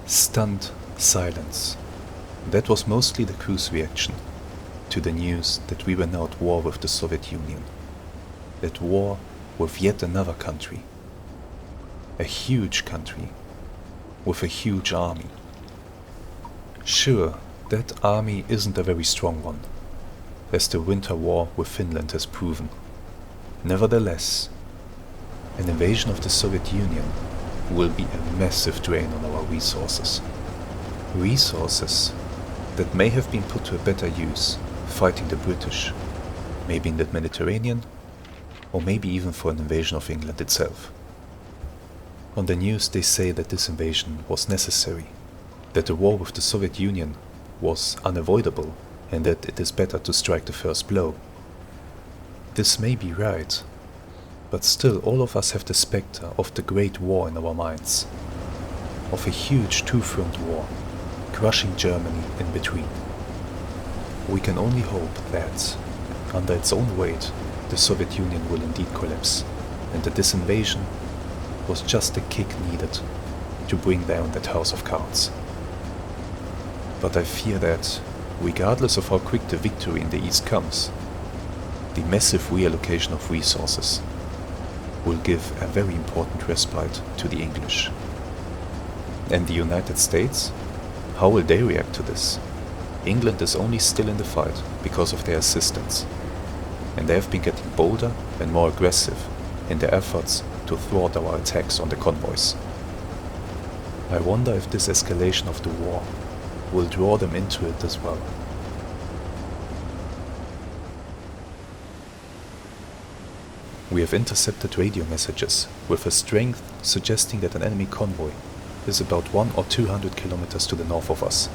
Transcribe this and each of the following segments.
Stunned silence. That was mostly the crew's reaction to the news that we were now at war with the Soviet Union. At war with yet another country. A huge country. With a huge army. Sure, that army isn't a very strong one, as the winter war with Finland has proven. Nevertheless, an invasion of the Soviet Union will be a massive drain on our resources. Resources that may have been put to a better use fighting the British, maybe in the Mediterranean, or maybe even for an invasion of England itself. On the news they say that this invasion was necessary, that the war with the Soviet Union was unavoidable, and that it is better to strike the first blow. This may be right, but still all of us have the spectre of the Great War in our minds, of a huge two-front war, crushing Germany in between. We can only hope that, under its own weight, the Soviet Union will indeed collapse, and that this invasion was just the kick needed to bring down that house of cards. But I fear that, regardless of how quick the victory in the East comes, the massive reallocation of resources will give a very important respite to the English. And the United States? How will they react to this? England is only still in the fight because of their assistance, and they have been getting bolder and more aggressive in their efforts to thwart our attacks on the convoys. I wonder if this escalation of the war will draw them into it as well. We have intercepted radio messages with a strength suggesting that an enemy convoy is about 100 or 200 kilometers to the north of us.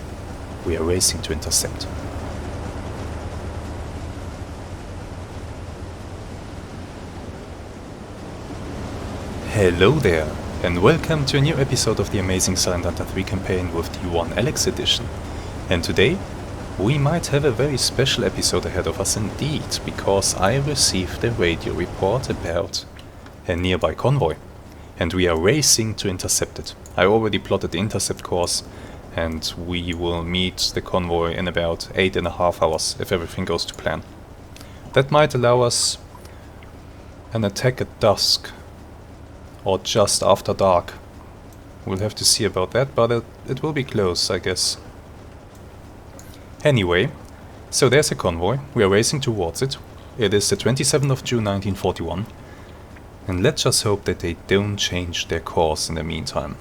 We are racing to intercept. Hello there, and welcome to a new episode of the amazing Silent Hunter 3 campaign with the OneAlex Edition. And today, we might have a very special episode ahead of us indeed, because I received a radio report about a nearby convoy, and we are racing to intercept it. I already plotted the intercept course, and we will meet the convoy in about 8.5 hours if everything goes to plan. That might allow us an attack at dusk, or just after dark. We'll have to see about that, but it will be close, I guess. Anyway, so there's a convoy, we are racing towards it. It is the 27th of June 1941, and let's just hope that they don't change their course in the meantime.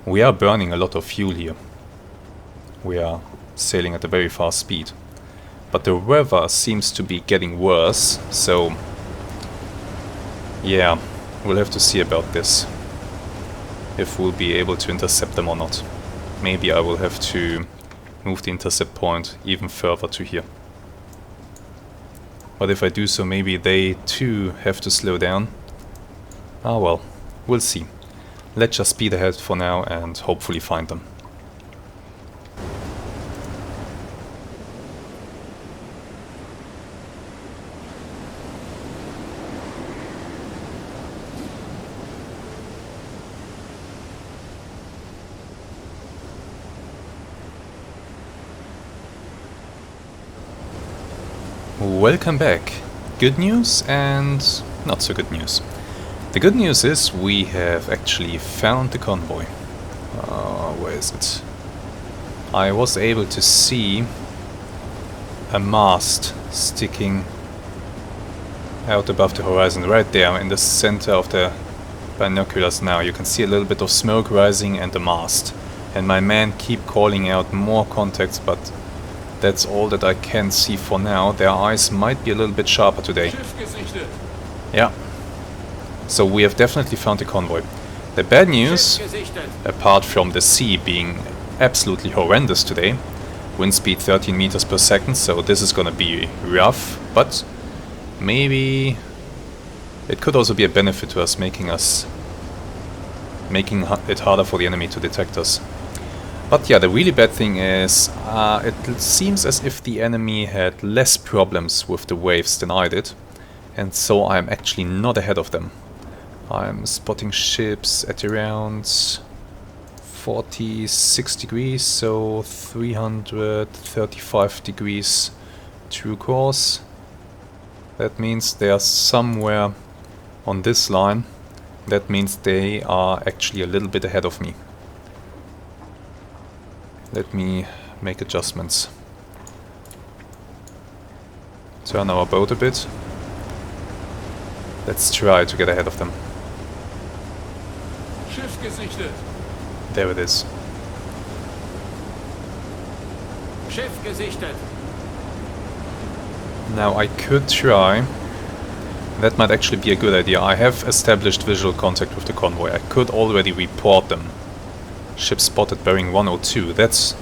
We are burning a lot of fuel here. We are sailing at a very fast speed, but the weather seems to be getting worse, so yeah, we'll have to see about this, if we'll be able to intercept them or not. Maybe I will have to move the intercept point even further to here. But if I do so, maybe they too have to slow down. Ah well, we'll see. Let's just speed ahead for now and hopefully find them. Welcome back. Good news and not so good news. The good news is we have actually found the convoy. Where is it? I was able to see a mast sticking out above the horizon right there in the center of the binoculars now. You can see a little bit of smoke rising and the mast. And my men keep calling out more contacts, but that's all that I can see for now. Their eyes might be a little bit sharper today. Yeah. So we have definitely found a convoy. The bad news, apart from the sea being absolutely horrendous today, wind speed 13 meters per second, so this is gonna be rough, but maybe it could also be a benefit to us, making it harder for the enemy to detect us. But yeah, the really bad thing is, it seems as if the enemy had less problems with the waves than I did, and so I'm actually not ahead of them. I'm spotting ships at around 46 degrees, so 335 degrees true course. That means they are somewhere on this line. That means they are actually a little bit ahead of me. Let me make adjustments. Turn our boat a bit. Let's try to get ahead of them. Schiff gesichtet. There it is. Schiff gesichtet. Now I could try. That might actually be a good idea. I have established visual contact with the convoy. I could already report them. Ship spotted bearing 102. That's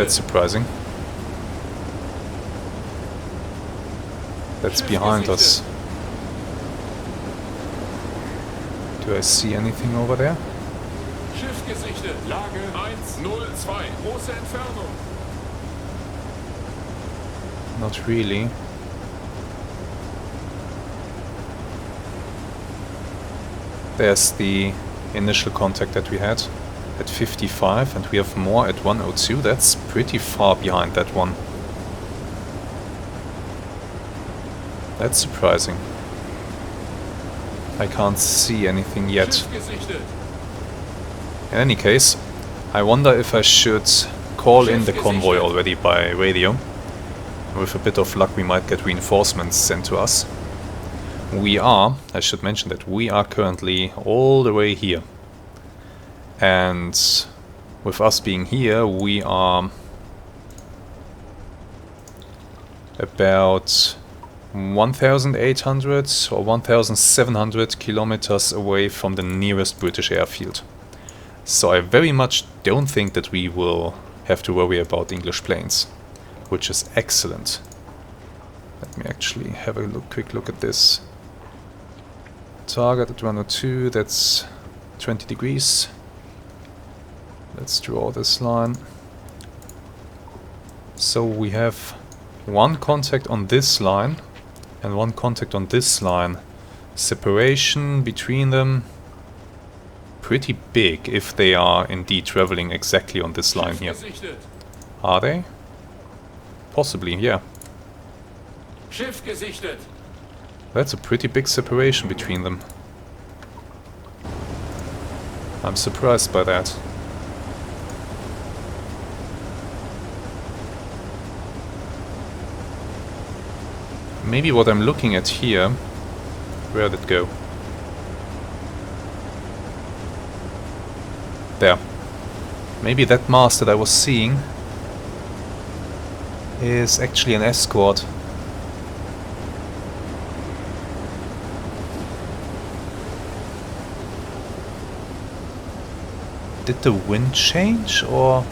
surprising. That's behind us. Do I see anything over there? Schiff gesichtet. Lage 102. Große Entfernung. Not really. There's the initial contact that we had at 55, and we have more at 102. That's pretty far behind that one. That's surprising. I can't see anything yet. In any case, I wonder if I should call in the convoy already by radio. With a bit of luck we might get reinforcements sent to us. We are, I should mention that we are currently all the way here. And with us being here, we are about 1,800 or 1,700 kilometers away from the nearest British airfield. So I very much don't think that we will have to worry about English planes, which is excellent. Let me actually have a quick look at this. Target at 102, that's 20 degrees. Let's draw this line. So we have one contact on this line and one contact on this line. Separation between them pretty big if they are indeed traveling exactly on this line here. Are they? Possibly, yeah. Schiff gesichtet. That's a pretty big separation between them. I'm surprised by that. Maybe what I'm looking at here... Where did it go? There. Maybe that mast that I was seeing is actually an escort. Did the wind change, or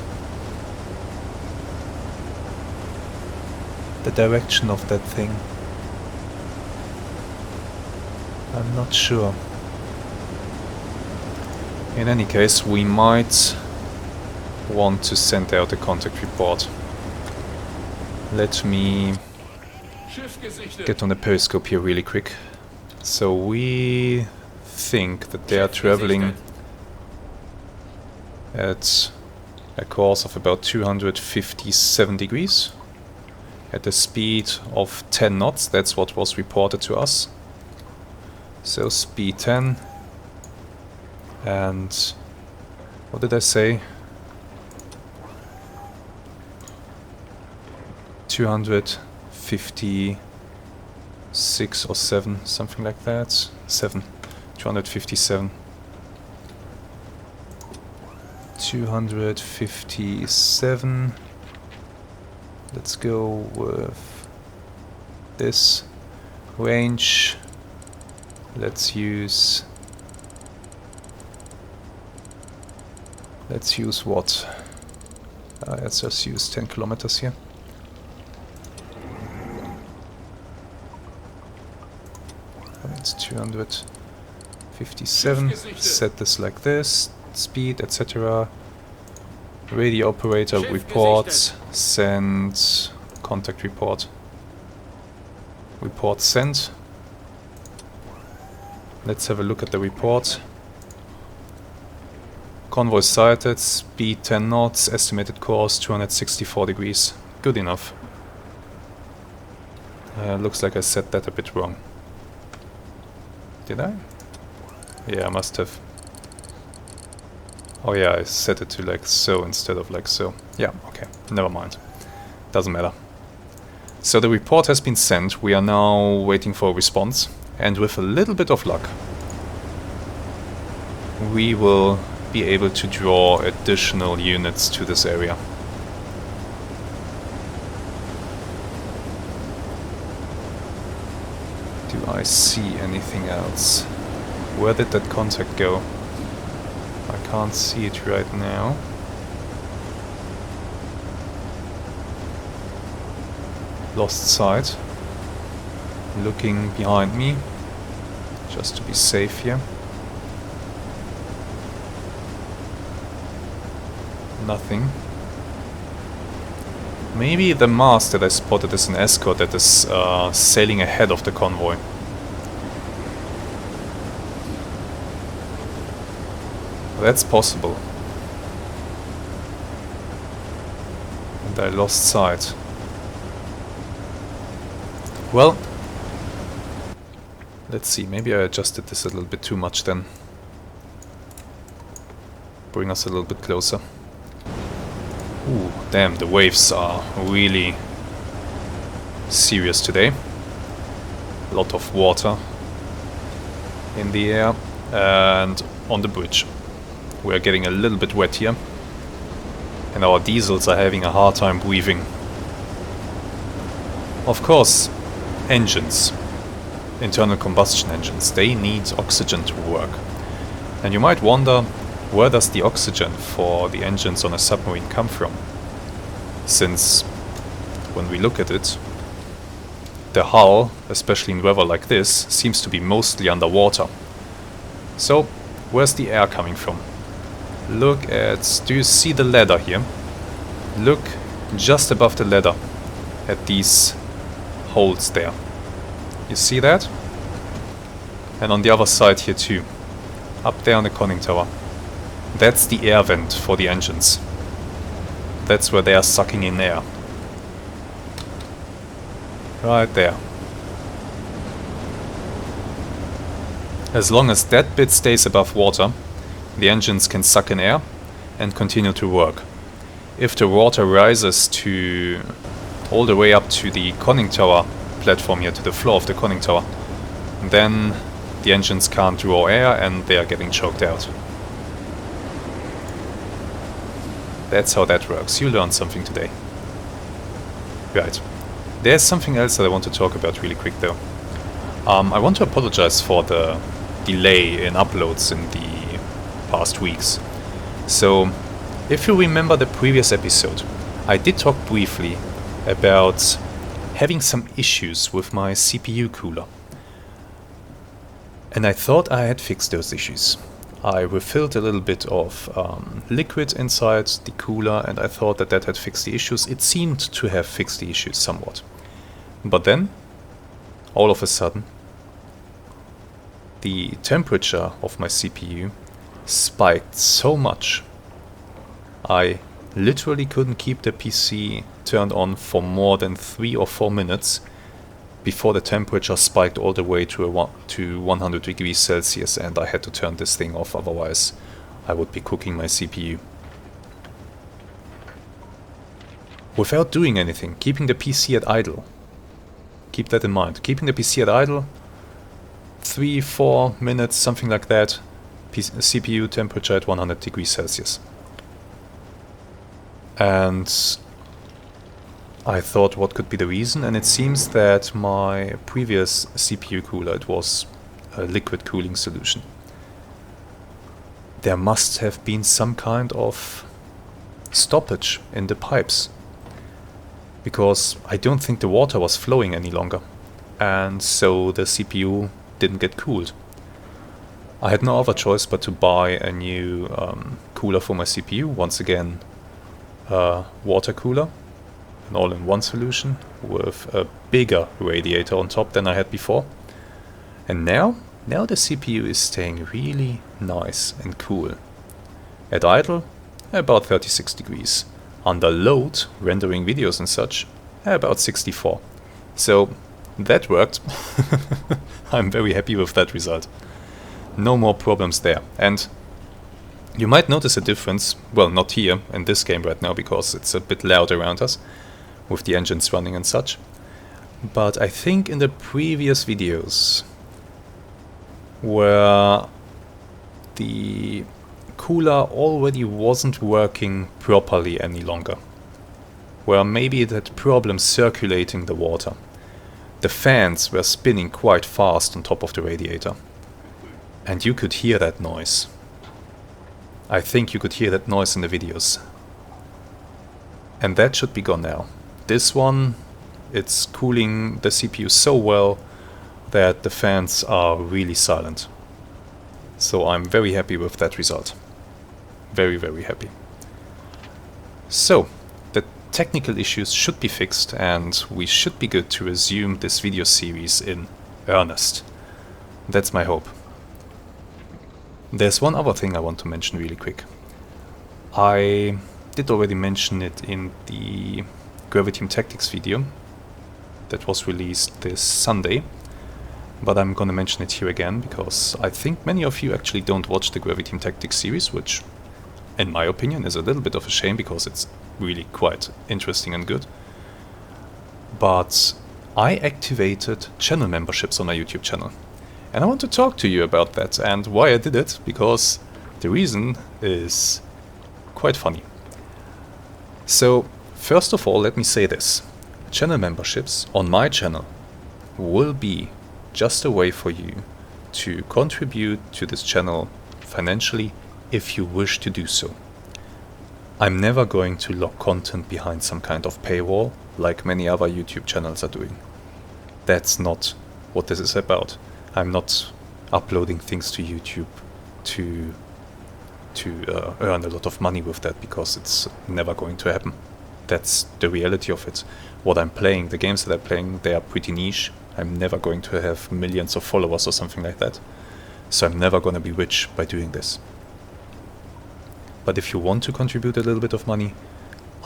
the direction of that thing? I'm not sure. In any case, we might want to send out a contact report. Let me get on the periscope here really quick. So we think that they are traveling at a course of about 257 degrees at a speed of 10 knots. That's what was reported to us. So speed 10, and what did I say? 256 or 7, something like that. 7. 257. 257. Let's go with this range. Let's use what? Let's just use 10 kilometers here. It's 257. Set this like this. Speed, etc. Radio operator reports. Send contact report. Report sent. Let's have a look at the report. Convoy sighted, speed 10 knots, estimated course 264 degrees. Good enough. Looks like I said that a bit wrong. Did I? Yeah, I must have. Oh yeah, I set it to like so instead of like so. Yeah, okay, never mind. Doesn't matter. So the report has been sent, we are now waiting for a response, and with a little bit of luck, we will be able to draw additional units to this area. Do I see anything else? Where did that contact go? I can't see it right now. Lost sight. Looking behind me, just to be safe here. Nothing. Maybe the mast that I spotted is an escort that is sailing ahead of the convoy. That's possible. And I lost sight. Well, let's see, maybe I adjusted this a little bit too much then. Bring us a little bit closer. Ooh, damn, the waves are really serious today. A lot of water in the air and on the bridge. We are getting a little bit wet here. And our diesels are having a hard time breathing. Of course, engines, internal combustion engines, they need oxygen to work. And you might wonder, where does the oxygen for the engines on a submarine come from? Since, when we look at it, the hull, especially in weather like this, seems to be mostly underwater. So, where's the air coming from? Look at... do you see the ladder here? Look just above the ladder at these holes there. You see that? And on the other side here too. Up there on the conning tower. That's the air vent for the engines. That's where they are sucking in air. Right there. As long as that bit stays above water, the engines can suck in air and continue to work. If the water rises to all the way up to the conning tower platform here, to the floor of the conning tower, then the engines can't draw air and they are getting choked out. That's how that works. You learned something today. Right. There's something else that I want to talk about really quick though. I want to apologize for the delay in uploads in the past weeks. So, if you remember the previous episode, I did talk briefly about having some issues with my CPU cooler. And I thought I had fixed those issues. I refilled a little bit of liquid inside the cooler and I thought that that had fixed the issues. It seemed to have fixed the issues somewhat. But then, all of a sudden, the temperature of my CPU spiked so much. I literally couldn't keep the PC turned on for more than 3 or 4 minutes before the temperature spiked all the way to 100 degrees Celsius and I had to turn this thing off, otherwise I would be cooking my CPU. Without doing anything, keeping the PC at idle. Keep that in mind. Keeping the PC at idle, 3-4 minutes, something like that, CPU temperature at 100 degrees Celsius. And I thought what could be the reason, and it seems that my previous CPU cooler, it was a liquid cooling solution. There must have been some kind of stoppage in the pipes, because I don't think the water was flowing any longer, and so the CPU didn't get cooled. I had no other choice but to buy a new cooler for my CPU, once again water cooler, an all-in-one solution with a bigger radiator on top than I had before. And now the CPU is staying really nice and cool. At idle, about 36 degrees. Under load, rendering videos and such, about 64. So that worked. I'm very happy with that result. No more problems there. And you might notice a difference, well, not here in this game right now because it's a bit loud around us with the engines running and such. But I think in the previous videos where the cooler already wasn't working properly any longer, where maybe it had problems circulating the water, the fans were spinning quite fast on top of the radiator, and you could hear that noise. I think you could hear that noise in the videos. And that should be gone now. This one, it's cooling the CPU so well that the fans are really silent. So I'm very happy with that result. Very, very happy. So, the technical issues should be fixed and we should be good to resume this video series in earnest. That's my hope. There's one other thing I want to mention really quick. I did already mention it in the Gravity Team Tactics video that was released this Sunday, but I'm gonna mention it here again because I think many of you actually don't watch the Gravity Team Tactics series, which in my opinion is a little bit of a shame because it's really quite interesting and good. But I activated channel memberships on my YouTube channel. And I want to talk to you about that and why I did it, because the reason is quite funny. So, first of all, let me say this. Channel memberships on my channel will be just a way for you to contribute to this channel financially if you wish to do so. I'm never going to lock content behind some kind of paywall like many other YouTube channels are doing. That's not what this is about. I'm not uploading things to YouTube to earn a lot of money with that, because it's never going to happen. That's the reality of it. What I'm playing, the games that I'm playing, they are pretty niche. I'm never going to have millions of followers or something like that. So I'm never going to be rich by doing this. But if you want to contribute a little bit of money,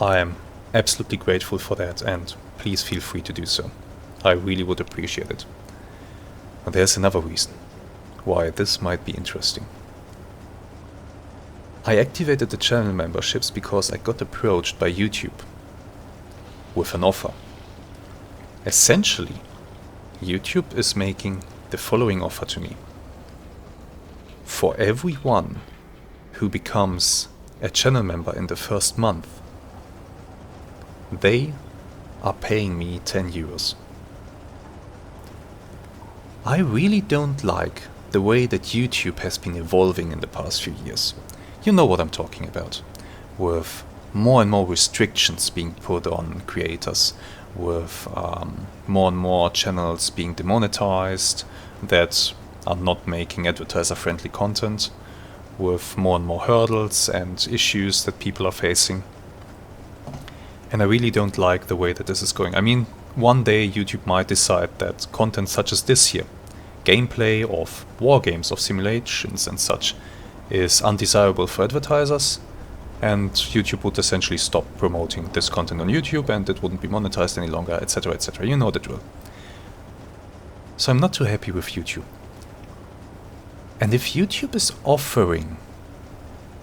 I am absolutely grateful for that, and please feel free to do so. I really would appreciate it. And there's another reason why this might be interesting. I activated the channel memberships because I got approached by YouTube with an offer. Essentially, YouTube is making the following offer to me. For everyone who becomes a channel member in the first month, they are paying me 10 euros. I really don't like the way that YouTube has been evolving in the past few years. You know what I'm talking about. With more and more restrictions being put on creators, with more and more channels being demonetized that are not making advertiser-friendly content, with more and more hurdles and issues that people are facing. And I really don't like the way that this is going. I mean, one day YouTube might decide that content such as this here, gameplay of war games, of simulations and such, is undesirable for advertisers, and YouTube would essentially stop promoting this content on YouTube and it wouldn't be monetized any longer, etc, etc. You know the drill. So I'm not too happy with YouTube. And if YouTube is offering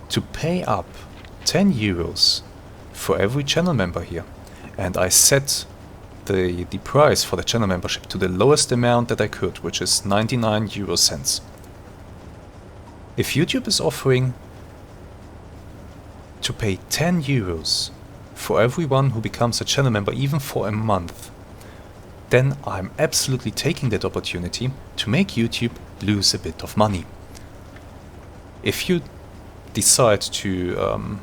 to pay up 10 euros for every channel member here, and I set the price for the channel membership to the lowest amount that I could, which is 99 euro cents. If YouTube is offering to pay 10 euros for everyone who becomes a channel member, even for a month, then I'm absolutely taking that opportunity to make YouTube lose a bit of money. If you decide to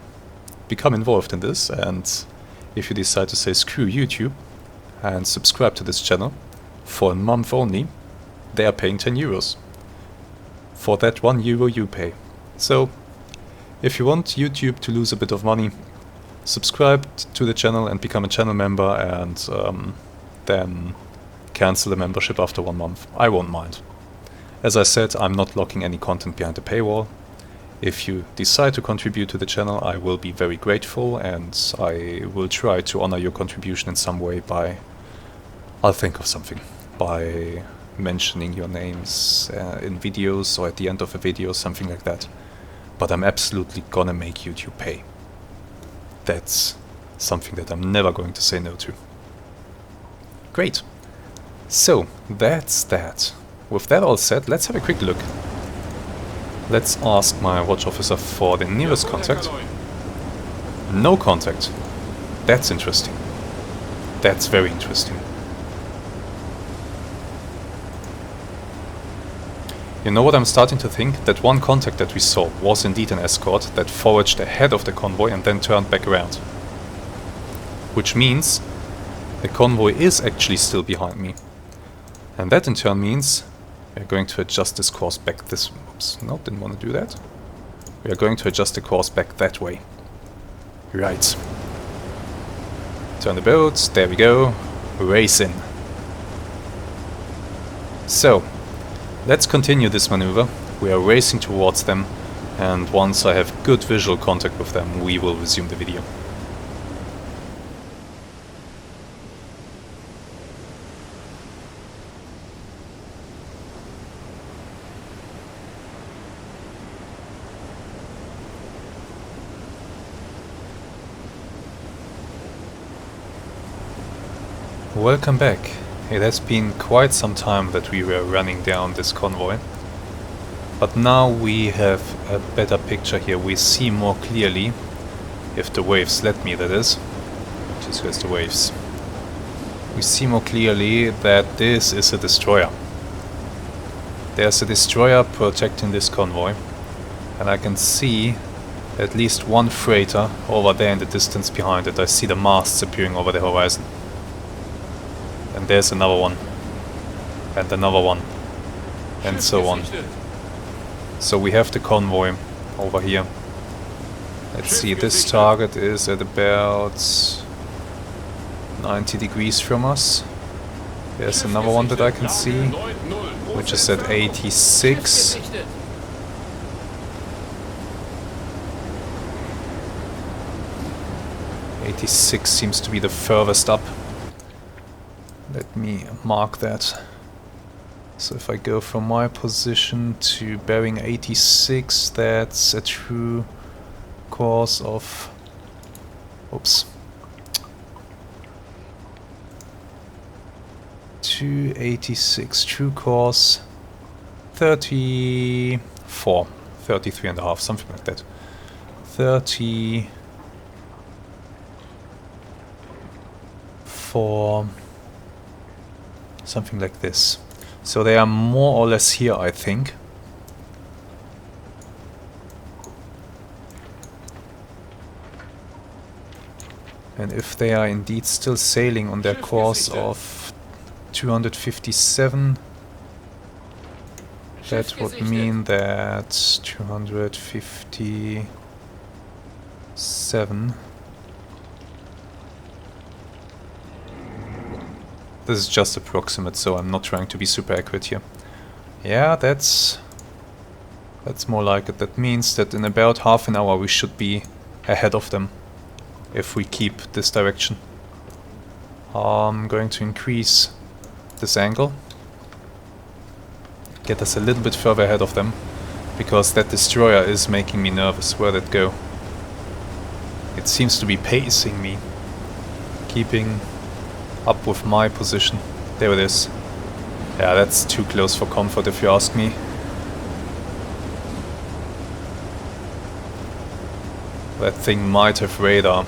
become involved in this, and if you decide to say screw YouTube and subscribe to this channel for a month only, they are paying 10 euros. For that 1 euro you pay. So, if you want YouTube to lose a bit of money, subscribe to the channel and become a channel member, and then cancel the membership after 1 month. I won't mind. As I said, I'm not locking any content behind a paywall. If you decide to contribute to the channel, I will be very grateful, and I will try to honor your contribution in some way by... I'll think of something. By mentioning your names in videos or at the end of a video, something like that. But I'm absolutely gonna make YouTube pay. That's something that I'm never going to say no to. Great. So, that's that. With that all said, let's have a quick look. Let's ask my watch officer for the nearest contact. No contact. That's interesting. That's very interesting. You know what I'm starting to think? That one contact that we saw was indeed an escort that foraged ahead of the convoy and then turned back around. Which means the convoy is actually still behind me. And that in turn means we're going to adjust this course back this... Oops, no, didn't want to do that. We are going to adjust the course back that way. Right. Turn the boat, there we go. Race in. So, let's continue this maneuver. We are racing towards them, and once I have good visual contact with them, we will resume the video. Welcome back. It has been quite some time that we were running down this convoy, but now we have a better picture here. We see more clearly, if the waves let me, that is. Just goes the waves. We see more clearly that this is a destroyer. There's a destroyer protecting this convoy, and I can see at least one freighter over there in the distance behind it. I see the masts appearing over the horizon. And there's another one, and another one, and so on. So we have the convoy over here. Let's see, this target is at about 90 degrees from us. There's another one that I can see, which is at 86. '86 seems to be the furthest up. Let me mark that. So if I go from my position to bearing 86, that's a true course of... Oops. 286, true course 34, 33 and a half, something like that. 34... something like this. So they are more or less here, I think. And if they are indeed still sailing on their course of 257, that would mean that 257... This is just approximate, so I'm not trying to be super accurate here. Yeah, that's more like it. That means that in about half an hour we should be ahead of them, if we keep this direction. I'm going to increase this angle, get us a little bit further ahead of them, because that destroyer is making me nervous. Where'd it go? It seems to be pacing me, keeping up with my position. There it is. Yeah, that's too close for comfort if you ask me. That thing might have radar.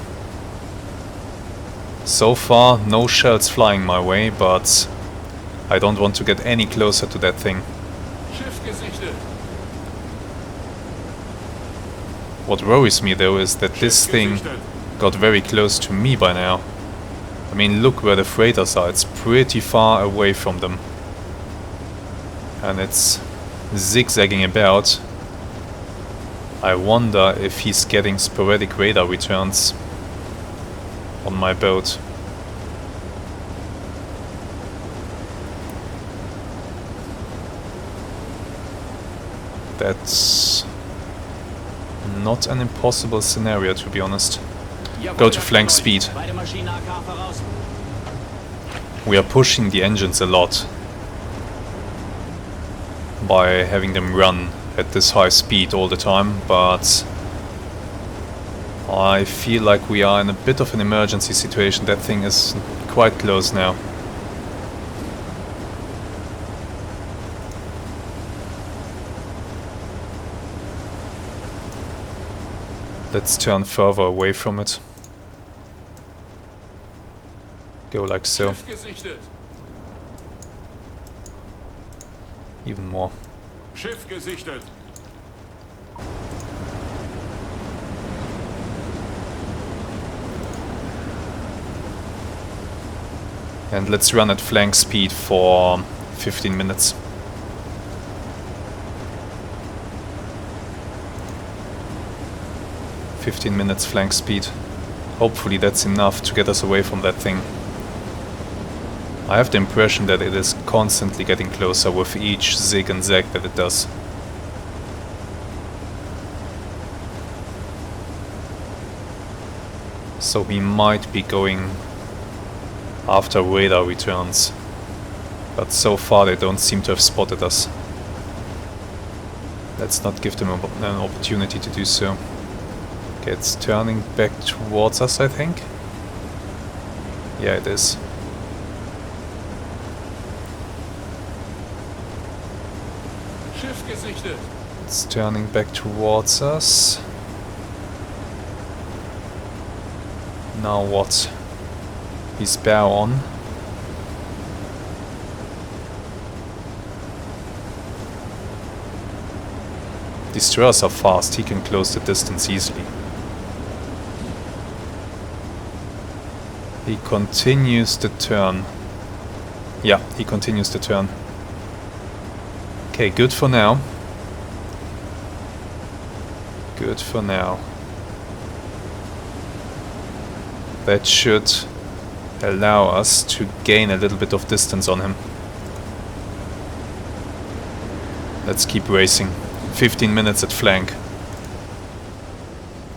So far, no shells flying my way, but I don't want to get any closer to that thing. What worries me though is that this thing got very close to me by now. I mean, look where the freighters are, it's pretty far away from them. And it's zigzagging about. I wonder if he's getting sporadic radar returns on my boat. Not an impossible scenario, to be honest. Go to flank speed. Beide Maschinen AK voraus. We are pushing the engines a lot by having them run at this high speed all the time, but I feel like we are in a bit of an emergency situation. That thing is quite close now. Let's turn further away from it. Go like so. Schiff gesichtet. Even more. Schiff gesichtet. And let's run at flank speed for 15 minutes. "15 minutes flank speed. Hopefully that's enough to get us away from that thing. I have the impression that it is constantly getting closer with each zig and zag that it does. So we might be going after radar returns, but so far they don't seem to have spotted us. Let's not give them an opportunity to do so. Okay, it's turning back towards us, I think. Yeah, it is. Schiff gesichtet. It's turning back towards us. Now what? He's bow on. Destroyers are fast, he can close the distance easily. He continues to turn. Yeah, he continues to turn. Okay, good for now. Good for now. That should allow us to gain a little bit of distance on him. Let's keep racing. 15 minutes at flank.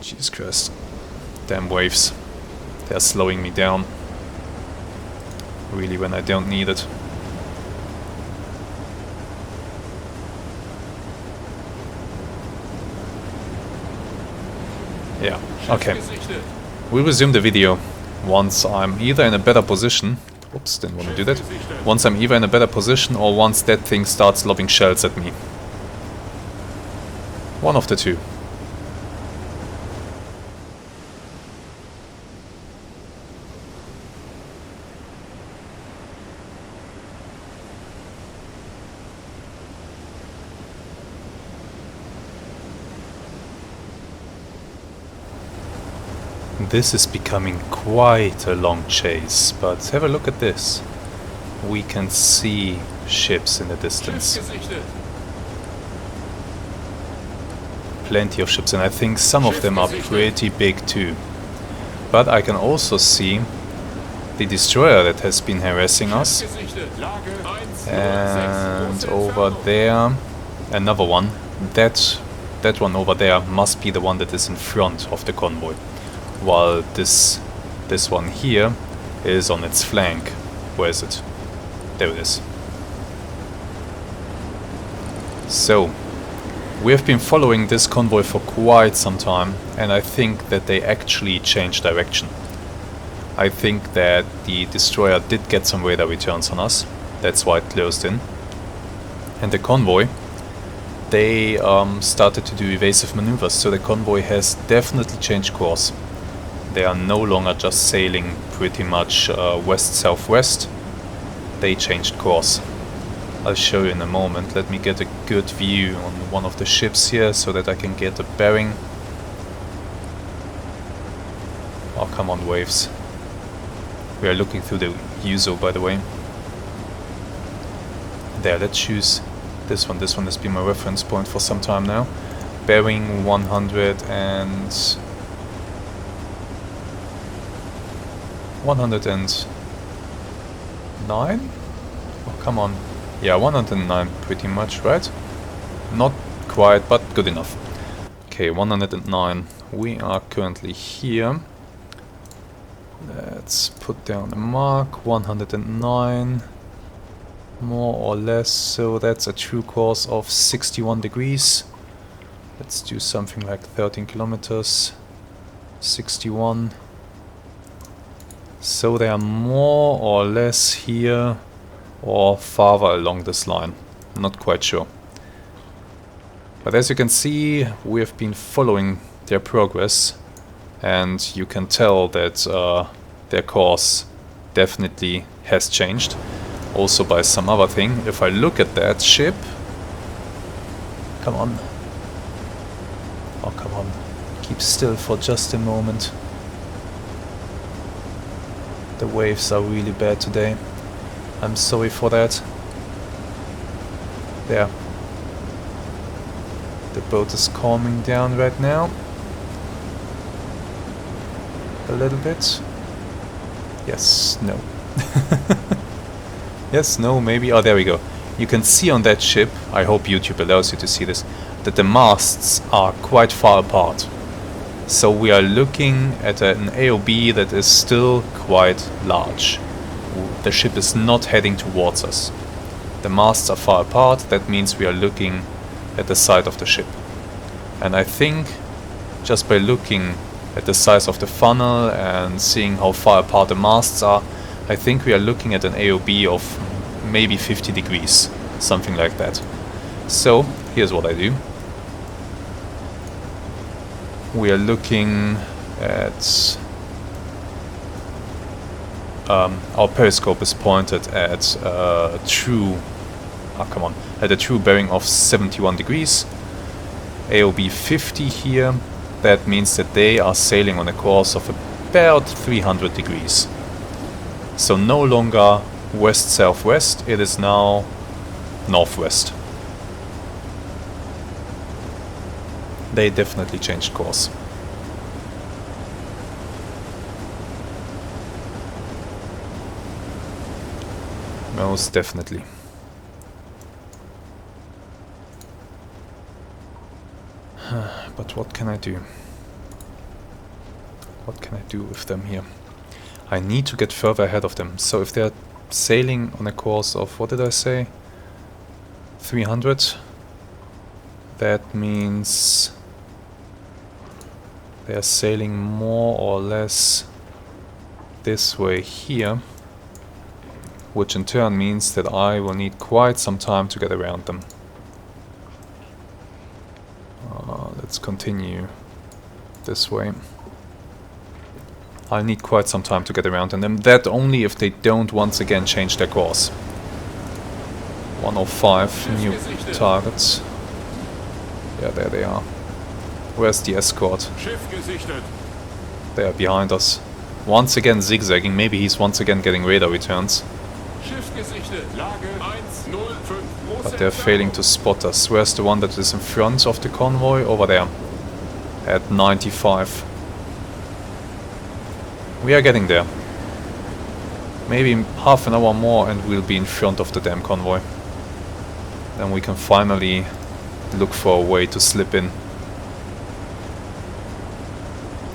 Jesus Christ. Damn waves. They're slowing me down. Really, when I don't need it. Yeah, okay. We'll resume the video once I'm either in a better position. Oops, didn't want to do that. Once I'm either in a better position or once that thing starts lobbing shells at me. One of the two. This is becoming quite a long chase, but have a look at this. We can see ships in the distance. Plenty of ships, and I think some of them are pretty big too. But I can also see the destroyer that has been harassing us. And over there, another one. That one over there must be the one that is in front of the convoy. While this one here is on its flank. Where is it? There it is. So, we have been following this convoy for quite some time, and I think that they actually changed direction. I think that the destroyer did get some radar returns on us. That's why it closed in. And the convoy, they started to do evasive maneuvers, so the convoy has definitely changed course. They are no longer just sailing pretty much west-southwest. They changed course. I'll show you in a moment. Let me get a good view on one of the ships here so that I can get a bearing. Oh, come on, waves. We are looking through the Uso, by the way. There, let's choose this one. This one has been my reference point for some time now. Bearing 109? Oh, come on. Yeah, 109 pretty much, right? Not quite, but good enough. Okay, 109. We are currently here. Let's put down a mark. 109. More or less. So that's a true course of 61 degrees. Let's do something like 13 kilometers. 61. So they are more or less here or farther along this line. Not quite sure. But as you can see, we have been following their progress, and you can tell that their course definitely has changed. Also by some other thing. If I look at that ship... Come on. Oh, come on. Keep still for just a moment. The waves are really bad today. I'm sorry for that. There. The boat is calming down right now. A little bit. Yes, no. Yes, no, maybe. Oh, there we go. You can see on that ship, I hope YouTube allows you to see this, that the masts are quite far apart. So we are looking at an AOB that is still quite large. The ship is not heading towards us. The masts are far apart, that means we are looking at the side of the ship. And I think just by looking at the size of the funnel and seeing how far apart the masts are, I think we are looking at an AOB of maybe 50 degrees, something like that. So, here's what I do. We are looking at... our periscope is pointed at a true bearing of 71 degrees. AOB 50 here. That means that they are sailing on a course of about 300 degrees. So no longer west-southwest, it is now northwest. They definitely changed course. Most definitely. But what can I do? What can I do with them here? I need to get further ahead of them. So if they're sailing on a course of, what did I say? 300. That means they are sailing more or less this way here. Which in turn means that I will need quite some time to get around them. Let's continue this way. I'll need quite some time to get around them, and that only if they don't once again change their course. 105 new targets. Yeah, there they are. Where's the escort? They are behind us. Once again zigzagging, maybe he's once again getting radar returns. But they're failing to spot us. Where's the one that is in front of the convoy? Over there. At 95. We are getting there. Maybe half an hour more and we'll be in front of the damn convoy. Then we can finally look for a way to slip in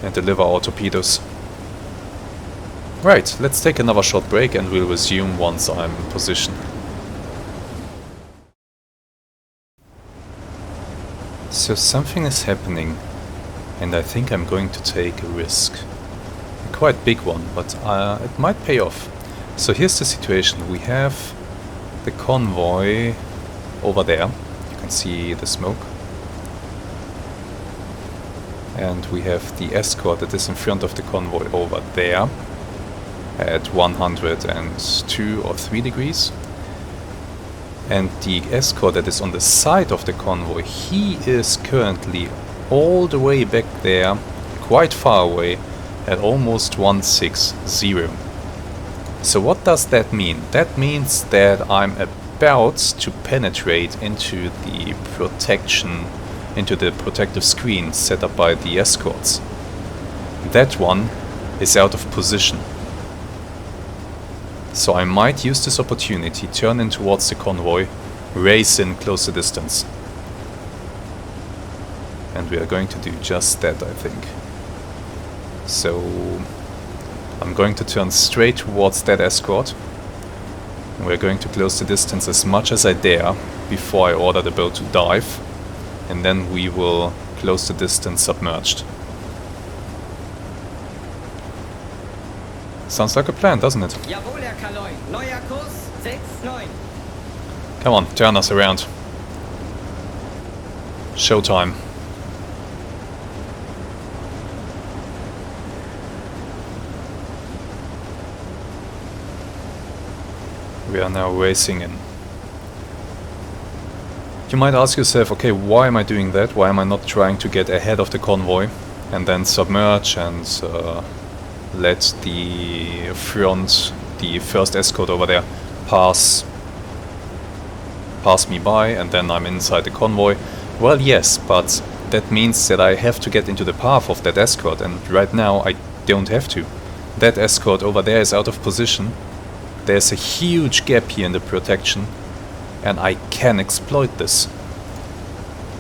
and deliver our torpedoes. Right, let's take another short break and we'll resume once I'm in position. So something is happening and I think I'm going to take a risk. A quite big one, but it might pay off. So here's the situation. We have the convoy over there. You can see the smoke. And we have the escort that is in front of the convoy over there at 102 or 3 degrees. And the escort that is on the side of the convoy, he is currently all the way back there, quite far away, at almost 160. So what does that mean? That means that I'm about to penetrate into the protective screen set up by the escorts. That one is out of position. So I might use this opportunity, turn in towards the convoy, race in closer distance. And we are going to do just that, I think. So I'm going to turn straight towards that escort. And we're going to close the distance as much as I dare before I order the boat to dive. And then we will close the distance submerged. Sounds like a plan, doesn't it? Jawohl, Herr Kaloi. Neuer Kurs 6-9. Come on, turn us around. Showtime. We are now racing in. You might ask yourself, okay, why am I doing that? Why am I not trying to get ahead of the convoy and then submerge and let the first escort over there pass me by, and then I'm inside the convoy? Well, yes, but that means that I have to get into the path of that escort, and right now I don't have to. That escort over there is out of position. There's a huge gap here in the protection, and I can exploit this.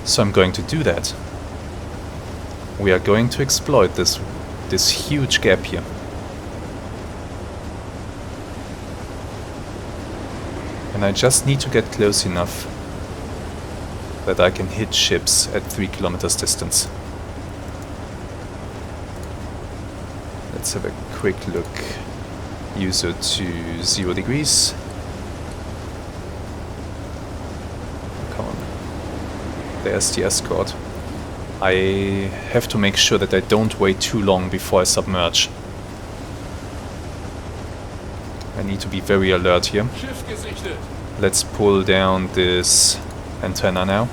So I'm going to do that. We are going to exploit this huge gap here. And I just need to get close enough that I can hit ships at 3 kilometers distance. Let's have a quick look. User to 0 degrees. Come on. There's the escort. I have to make sure that I don't wait too long before I submerge. I need to be very alert here. Schiff gesichtet. Let's pull down this antenna now.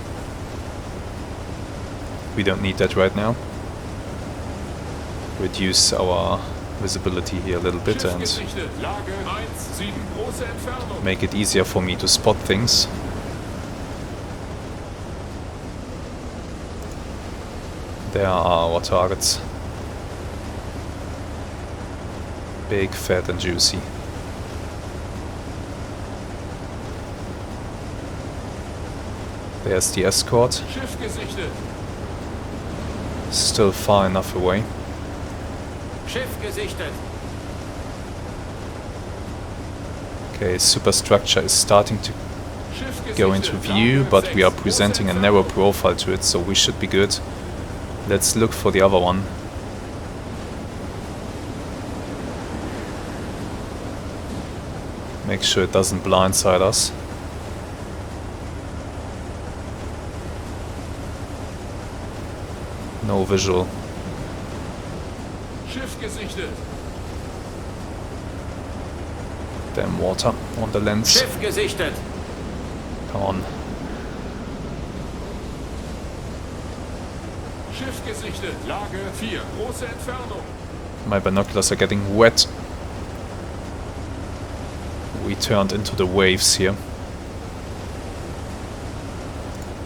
We don't need that right now. Reduce our visibility here a little bit Schiff and gesichtet. Lage 1-7. Große Entfernung. make it easier for me to spot things. There are our targets. Big, fat and juicy. There's the escort. Schiff gesichtet. Still far enough away. Schiff gesichtet. Okay, superstructure is starting to Schiff gesichtet. go into view, Lage but we are 6. presenting a Große narrow Entfernung. profile to it, so we should be good. Let's look for the other one. Make sure it doesn't blindside us. No visual. Schiff gesichtet. Damn water on the lens. Schiff gesichtet. Come on. Schiff gesichtet. Lage 4. Große Entfernung. My binoculars are getting wet. We turned into the waves here.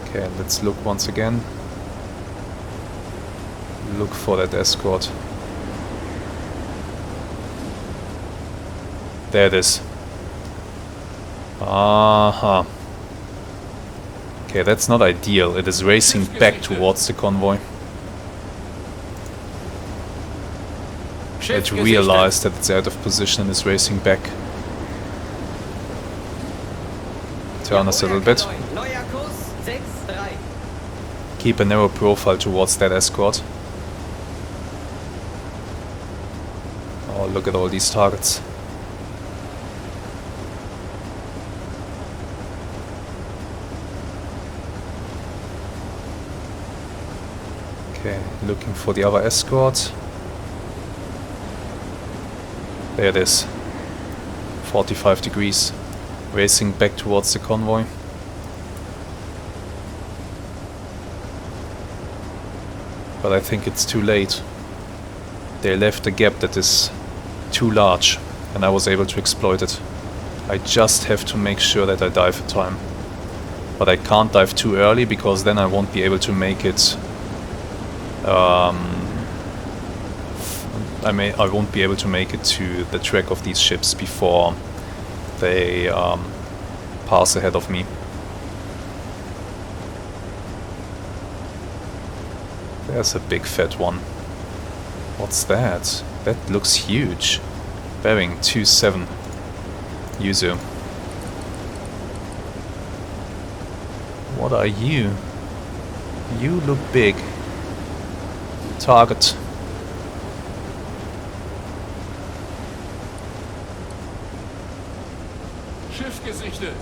Okay, let's look once again. Look for that escort. There it is. Aha. Okay, that's not ideal. It is racing back towards the convoy. Schiff It realized that it's out of position and is racing back. Turn us a little bit. Neuer Kurs 6-3. Keep a narrow profile towards that escort. Oh, look at all these targets. Okay, looking for the other escort. There it is. 45 degrees. Racing back towards the convoy. But I think it's too late. They left a gap that is too large, and I was able to exploit it. I just have to make sure that I dive in time. But I can't dive too early, because then I won't be able to make it... I won't be able to make it to the track of these ships before they pass ahead of me. There's a big fat one. What's that? That looks huge. Bearing 27. Yuzu. What are you? You look big. Target. Schiff gesichtet.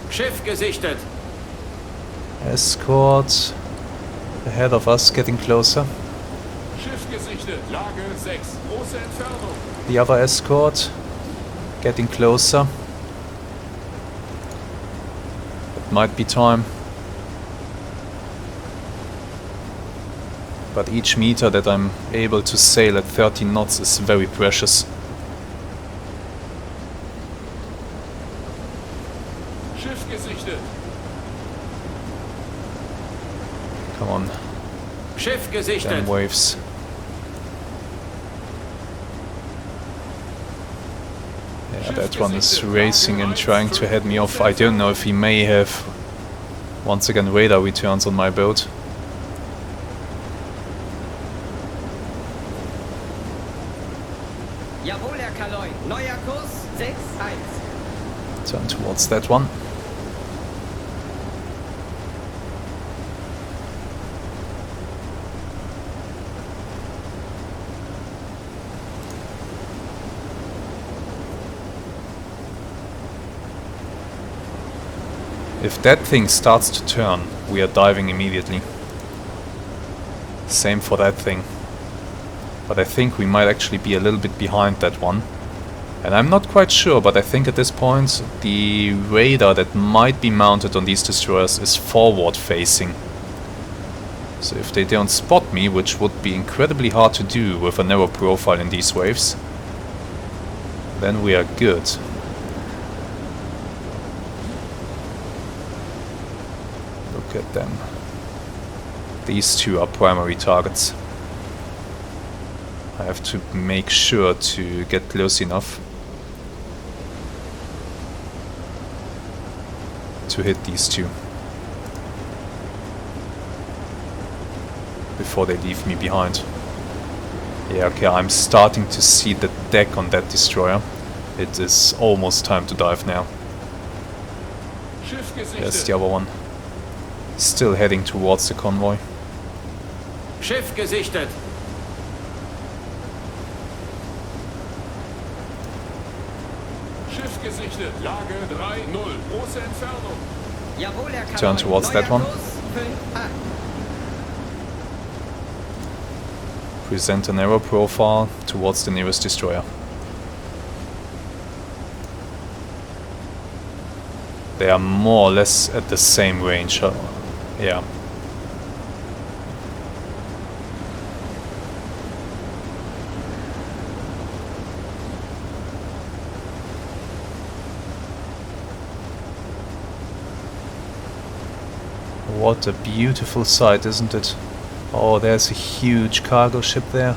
Schiff gesichtet. Escort. Ahead of us, getting closer. Schiff gesichtet. Lage 6. Große Entfernung. The other escort. Getting closer. It might be time. But each meter that I'm able to sail at 13 knots is very precious. Schiff gesichtet. Come on, Schiff damn gesichtet. waves. Yeah, that one is racing and trying to head me off. I don't know if he may have once again radar returns on my boat. Jawohl, Herr Kaloin. Neuer Kurs 6-1. Turn towards that one. If that thing starts to turn, we are diving immediately. Same for that thing. But I think we might actually be a little bit behind that one. And I'm not quite sure, but I think at this point the radar that might be mounted on these destroyers is forward facing. So if they don't spot me, which would be incredibly hard to do with a narrow profile in these waves, then we are good. Look at them. These two are primary targets. I have to make sure to get close enough to hit these two before they leave me behind. Yeah, okay, I'm starting to see the deck on that destroyer. It is almost time to dive now. Schiff There's gesichtet. the other one. Still heading towards the convoy. Schiff gesichtet. Schiff gesichtet. Lage 3-0. Große Entfernung. Jawohl, Herr Kaloin. Turn towards that Neuer one. Kurs 5-8. Present a narrow profile towards the nearest destroyer. They are more or less at the same range. Yeah. What a beautiful sight, isn't it? Oh, there's a huge cargo ship there.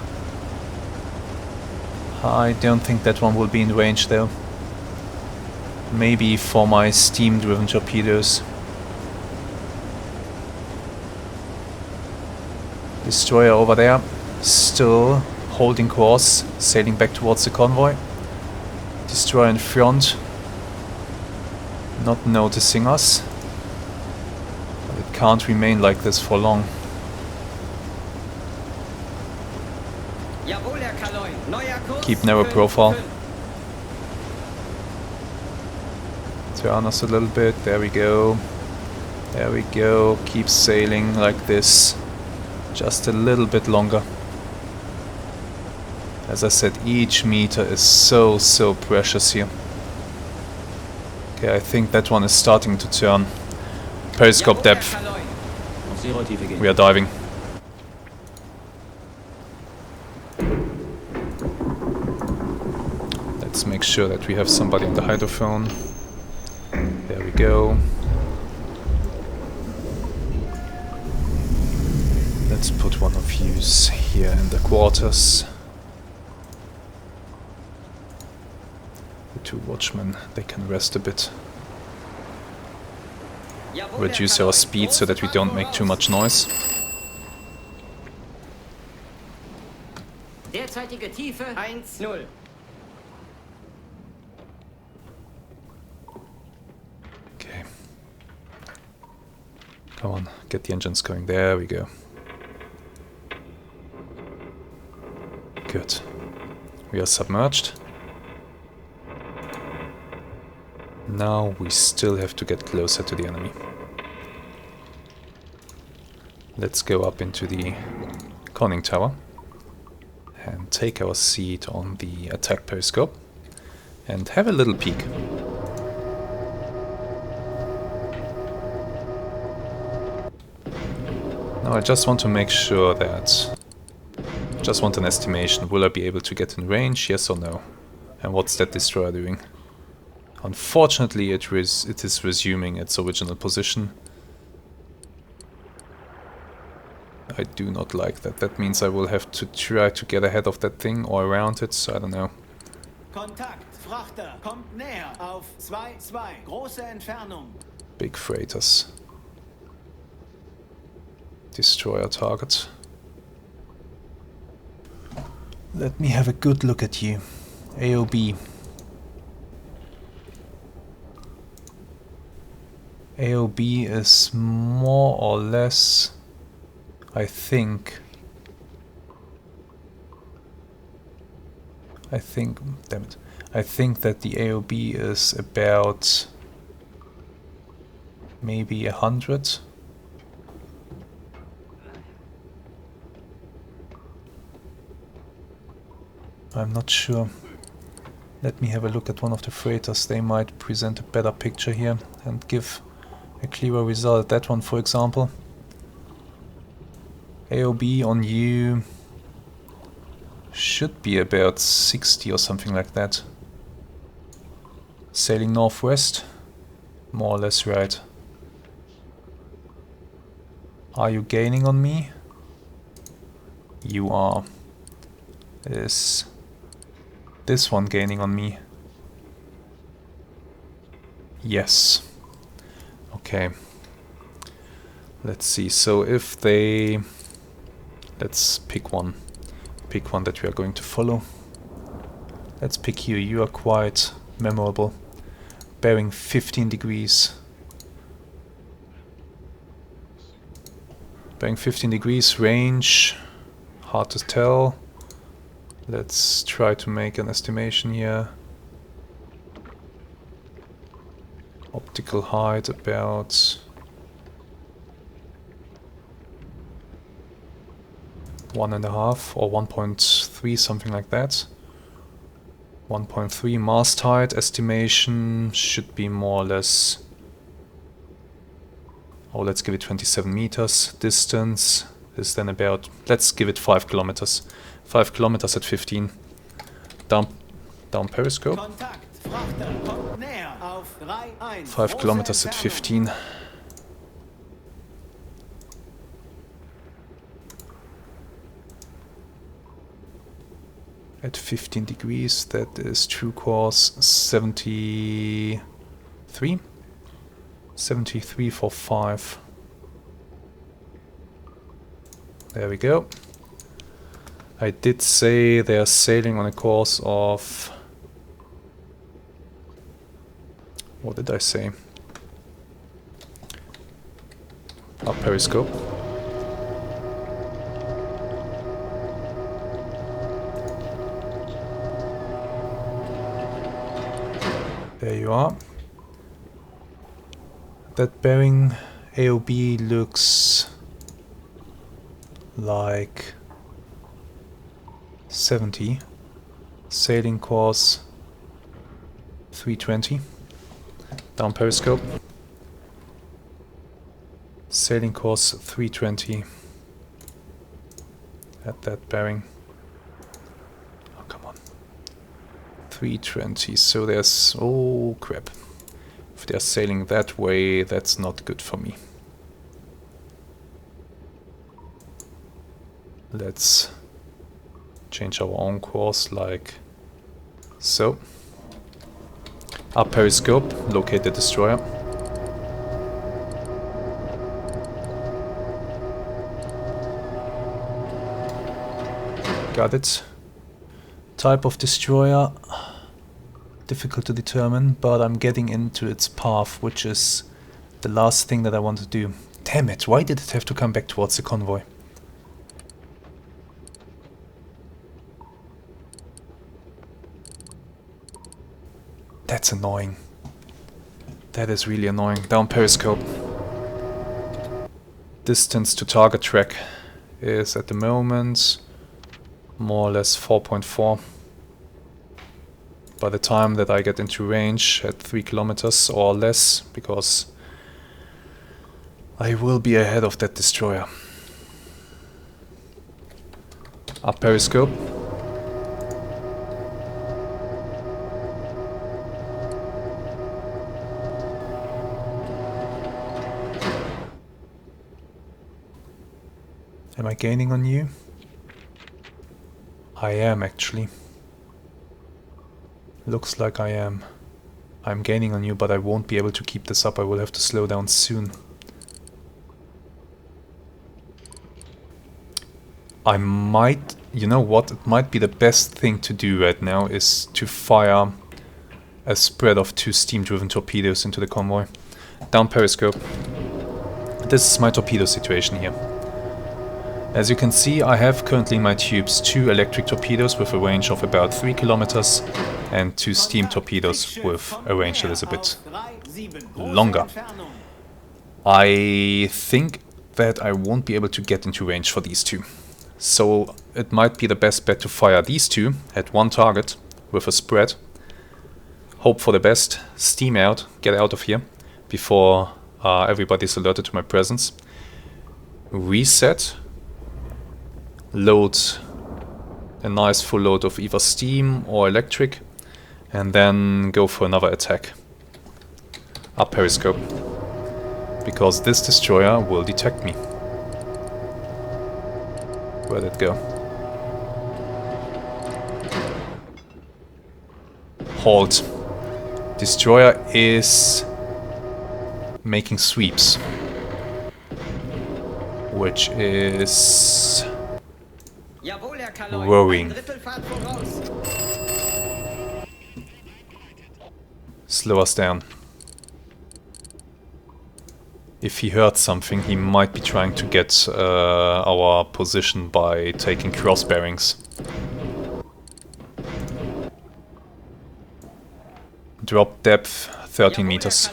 I don't think that one will be in range though. Maybe for my steam-driven torpedoes. Destroyer over there, still holding course, sailing back towards the convoy. Destroyer in front, not noticing us. But it can't remain like this for long. Jawohl, Herr Kaloin. Neuer Kurs Keep narrow 5-5. profile. Turn us a little bit, there we go. There we go, keep sailing like this. Just a little bit longer. As I said, each meter is so precious here. Okay, I think that one is starting to turn. Periscope Jawohl, Herr depth. Kaloin. We are diving. Let's make sure that we have somebody on the hydrophone. There we go. Let's put one of yous here in the quarters. The two watchmen, they can rest a bit. reduce our speed so that we don't make too much noise. Derzeitige Tiefe 1-0. Okay. Come on, get the engines going. There we go. Good. We are submerged. Now we still have to get closer to the enemy. Let's go up into the conning tower and take our seat on the attack periscope and have a little peek. Now I just want to make sure that... just want an estimation. Will I be able to get in range, yes or no? And what's that destroyer doing? Unfortunately it is resuming its original position. I do not like that. That means I will have to try to get ahead of that thing or around it, so I don't know. Kontakt, Frachter, kommt näher auf 2-2, große Entfernung. Big freighters. Destroyer target. Let me have a good look at you. AOB. AOB is more or less, I think, damn it, I think that the AOB is about maybe 100. I'm not sure. Let me have a look at one of the freighters. They might present a better picture here and give a clearer result. That one, for example. AOB on you should be about 60 or something like that. Sailing northwest, more or less right. Are you gaining on me? You are. Is this one gaining on me? Yes. Okay. Let's see. So if they... let's pick one. Pick one that we are going to follow. Let's pick you. You are quite memorable. Bearing 15 degrees. Bearing 15 degrees, range. Hard to tell. Let's try to make an estimation here. Optical height about 1.5 or 1.3, something like that. 1.3 mast height estimation should be more or less... oh, let's give it 27 meters. Distance is then about... let's give it 5 kilometers. 5 kilometers at 15. Down periscope. 5 kilometers at 15. At 15 degrees, that is true course 73. 73 for 5. There we go. I did say they're sailing on a course of... what did I say? Up periscope. There you are. That bearing AOB looks like 70. Sailing course 320. Down periscope. Sailing course 320. At that bearing. Oh, come on. 320. So there's... oh, crap. If they're sailing that way, that's not good for me. Let's change our own course like so. Up periscope, locate the destroyer. Got it. Type of destroyer. Difficult to determine, but I'm getting into its path, which is the last thing that I want to do. Damn it, why did it have to come back towards the convoy? That's annoying. That is really annoying. Down periscope. Distance to target track is at the moment more or less 4.4. By the time that I get into range at 3 kilometers or less, because I will be ahead of that destroyer. Up periscope. Am I gaining on you? I am actually. Looks like I am. I'm gaining on you, but I won't be able to keep this up. I will have to slow down soon. I might... You know what? It might be the best thing to do right now is to fire a spread of 2 steam-driven torpedoes into the convoy. Down periscope. This is my torpedo situation here. As you can see, I have currently in my tubes 2 electric torpedoes with a range of about 3 kilometers and 2 steam torpedoes with a range that is a bit longer. I think that I won't be able to get into range for these 2. So it might be the best bet to fire these 2 at 1 target with a spread. Hope for the best, steam out, get out of here before everybody's alerted to my presence. Reset. Load a nice full load of either steam or electric, and then go for another attack. Up periscope. Because this destroyer will detect me. Where'd it go? Halt. Destroyer is making sweeps. Which is... worrying. Slow us down. If he heard something, he might be trying to get our position by taking cross bearings. Drop depth 13 meters.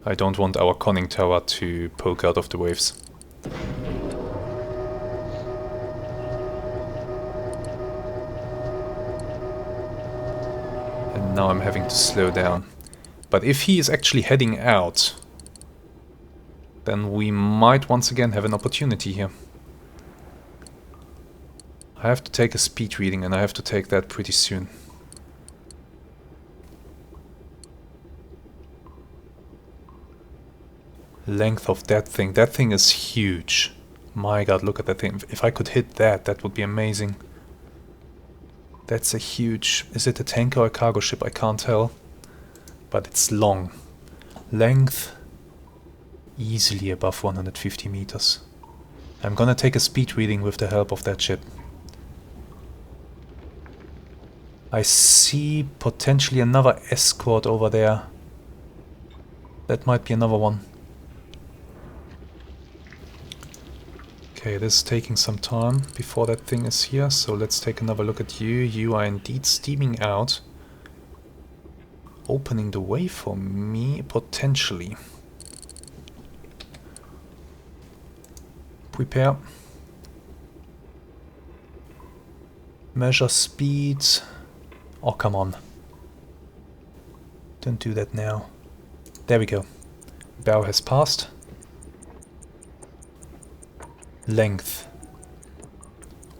I don't want our conning tower to poke out of the waves. And now I'm having to slow down. But if he is actually heading out, then we might once again have an opportunity here. I have to take a speed reading, and I have to take that pretty soon. Length of that thing is huge. My god, look at that thing. If I could hit that, that would be amazing. That's a huge... Is it a tanker or a cargo ship? I can't tell. But it's long. Length easily above 150 meters. I'm gonna take a speed reading with the help of that ship. I see potentially another escort over there. That might be another one. Okay, this is taking some time before that thing is here, so let's take another look at you. You are indeed steaming out. Opening the way for me, potentially. Prepare. Measure speed. Oh, come on. Don't do that now. There we go. Bow has passed. Length.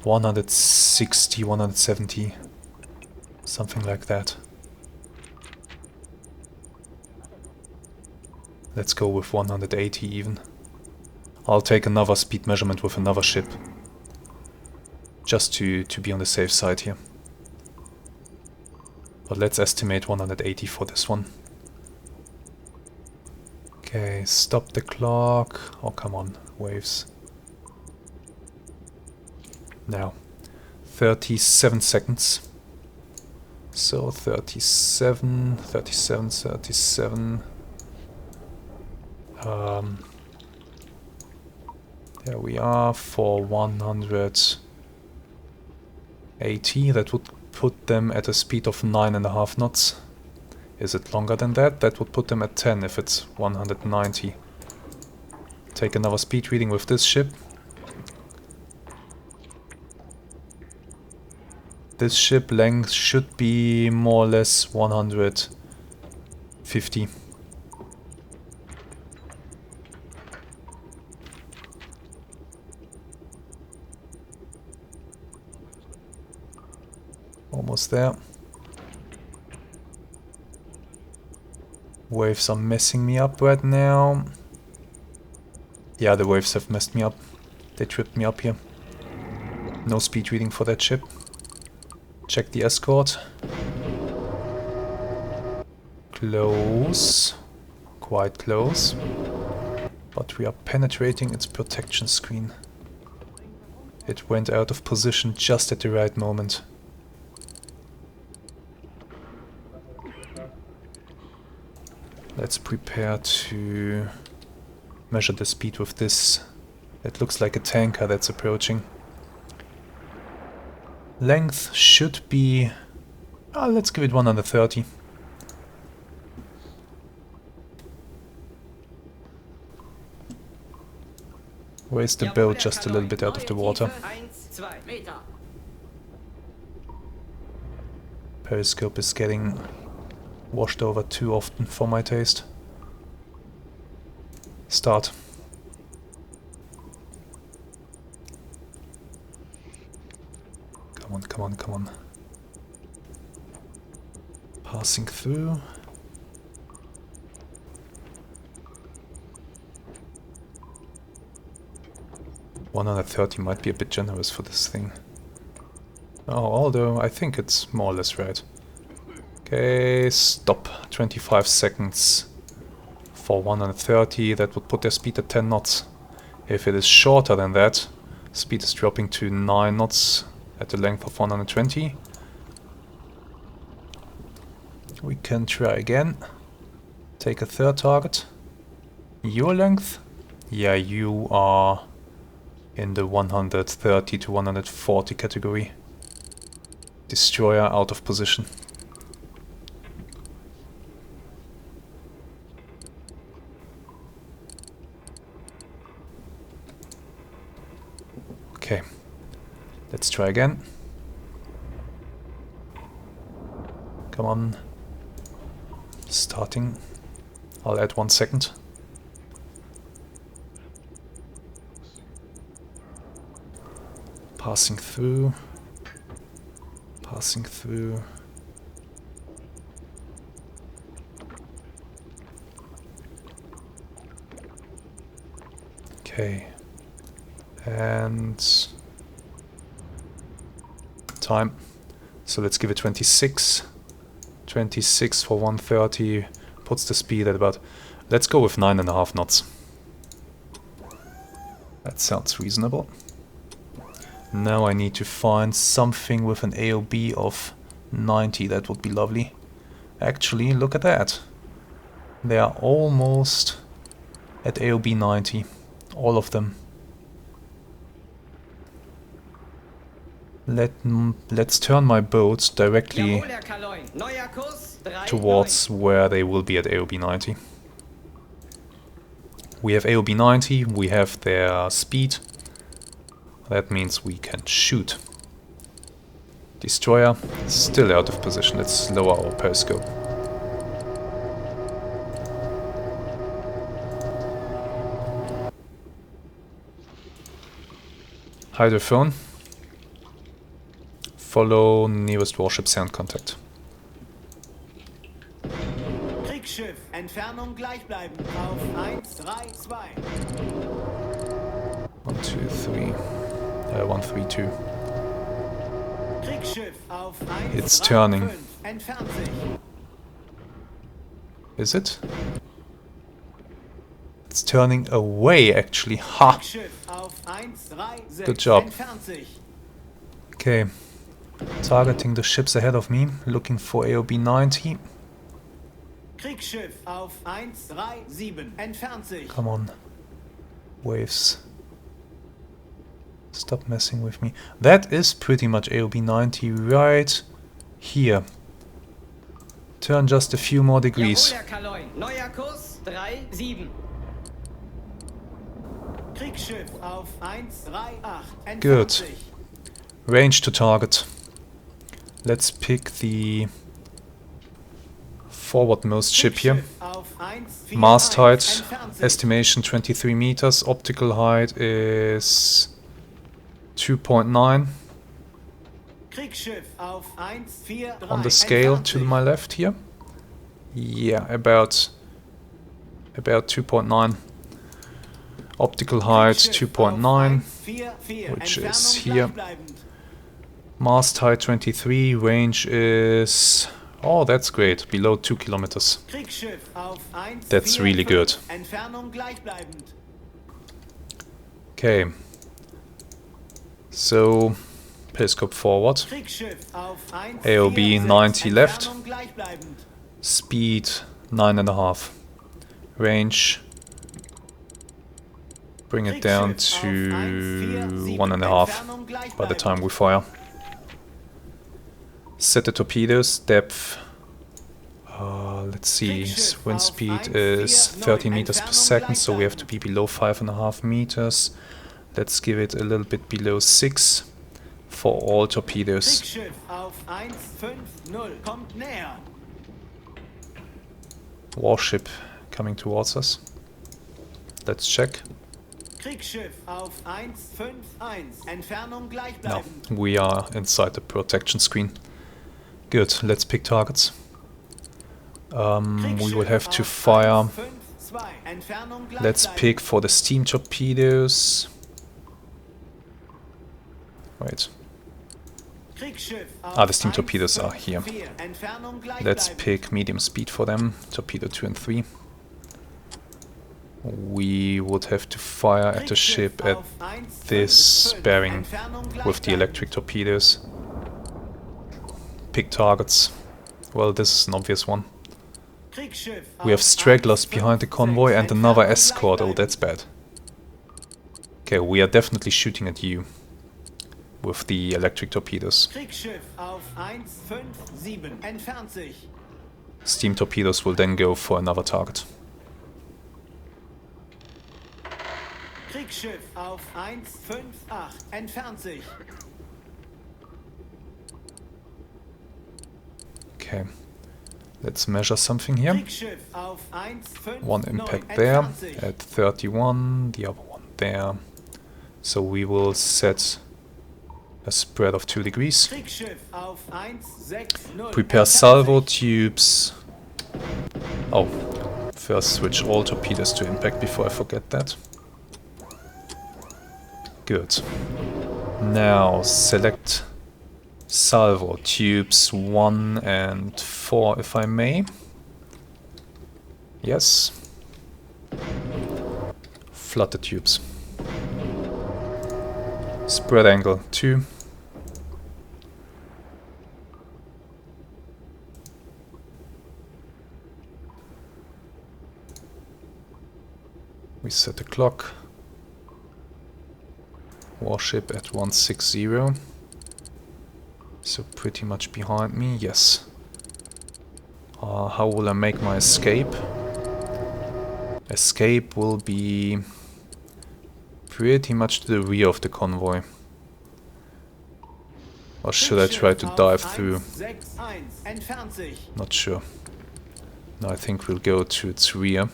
160, 170. Something like that. Let's go with 180 even. I'll take another speed measurement with another ship. Just to be on the safe side here. But let's estimate 180 for this one. Okay, stop the clock. Oh, come on, waves. Now, 37 seconds. So 37, 37, 37. There we are for 180. That would put them at a speed of 9.5 knots. Is it longer than that? That would put them at 10 if it's 190. Take another speed reading with this ship. This ship length should be more or less 150. Almost there. Waves are messing me up right now. Yeah, the waves have messed me up. They tripped me up here. No speed reading for that ship. Check the escort. Close. Quite close. But we are penetrating its protection screen. It went out of position just at the right moment. Let's prepare to measure the speed with this. It looks like a tanker that's approaching. Length should be... let's give it 130. Raise the boat just a little bit out of the water. Periscope is getting washed over too often for my taste. Start. Come on, come on, come on. Passing through. $130 might be a bit generous for this thing. Oh, although I think it's more or less right. Okay, stop. 25 seconds for 130. That would put their speed at 10 knots. If it is shorter than that, speed is dropping to 9 knots at a length of 120. We can try again. Take a third target. Your length? Yeah, you are in the 130 to 140 category. Destroyer out of position. Okay, let's try again. Come on. Starting. I'll add 1 second. Passing through. Passing through. Okay. And time. So let's give it 26. 26 for 130 puts the speed at about... Let's go with 9.5 knots. That sounds reasonable. Now I need to find something with an AOB of 90. That would be lovely. Actually, look at that. They are almost at AOB 90. All of them. Let's turn my boat directly towards where they will be at AOB 90. We have AOB 90, we have their speed. That means we can shoot. Destroyer, still out of position. Let's lower our periscope. Hydrophone. Follow nearest warship sound contact. Kriegsschiff, Entfernung gleich bleiben. Auf 1, 3, 2. 1, 2, 3. 1, 3, 2. Kriegsschiff auf 1, It's 3, turning. 5. Entfernt sich. Is it? It's turning away actually. Ha! Kriegsschiff auf 1, 3, 6. Good job. Entfernt sich. Okay. Targeting the ships ahead of me, looking for AOB 90. Kriegsschiff auf 137 entfernt sich. Come on. Waves. Stop messing with me. That is pretty much AOB 90 right here. Turn just a few more degrees. Jawohl, Herr Kaloin. Neuer Kurs 37. Kriegsschiff auf 138 entfernt Good. sich. Range to target. Let's pick the forwardmost ship here. Kriegsschiff auf 141 Mast height, entfernt sich. estimation 23 meters. Optical height is 2.9 Kriegsschiff auf 143 on the scale entfernt to sich. my left here. Yeah, about 2.9. Optical height Kriegsschiff 2.9, auf 144 which is Entfernung here. gleichbleibend. Mast height 23, range is... Oh, that's great, below 2 kilometers. Kriegsschiff auf 145 That's really good. Entfernung gleichbleibend. Okay. So, periscope forward. Kriegsschiff auf AOB 146 90 left. Entfernung gleichbleibend. Speed 9.5. Range. Bring it down Kriegsschiff to auf 147 1.5 Entfernung by the time gleichbleibend. we fire. Set the torpedoes, depth. Let's see, Kriegsschiff wind auf speed is 30 meters per Entfernung second, so we have to gleichbleibend. be below 5.5 meters. Let's give it a little bit below 6 for all torpedoes. Kriegsschiff auf 150 kommt näher. Warship coming towards us. Let's check. Kriegsschiff auf 151 Entfernung No, gleichbleibend. we are inside the protection screen. Good, let's pick targets. We will have to fire. 152 Entfernung Let's gleichbleibend. pick for the steam torpedoes. Wait, Kriegsschiff auf the steam torpedoes are here. 154 Entfernung Let's gleichbleibend. pick medium speed for them. Torpedo 2 and 3. We would have to fire at the ship at this bearing with the electric torpedoes. Pick targets. Well, this is an obvious one. We have stragglers behind the convoy and another escort. Oh, that's bad. Okay, we are definitely shooting at you with the electric torpedoes. Kriegsschiff auf 157 entfernt sich. Steam torpedoes will then go for another target. Kriegsschiff auf 158 entfernt sich. Okay, let's measure something here. Kriegsschiff auf 159 One impact there entfernt sich. at 31, the other one there. So we will set a spread of 2 degrees. Kriegsschiff auf 160 Prepare entfernt salvo sich. tubes. Oh, first switch all torpedoes to impact before I forget that. Good. Now select salvo tubes 1 and 4 if I may. Yes. Flood the tubes. Spread angle 2. We set the clock. Warship at 160. So pretty much behind me, yes. How will I make my escape? Escape will be pretty much to the rear of the convoy. Or should I try to Kriegsschiff dive auf through? 161 entfernt sich. Not sure. No, I think we'll go to its rear.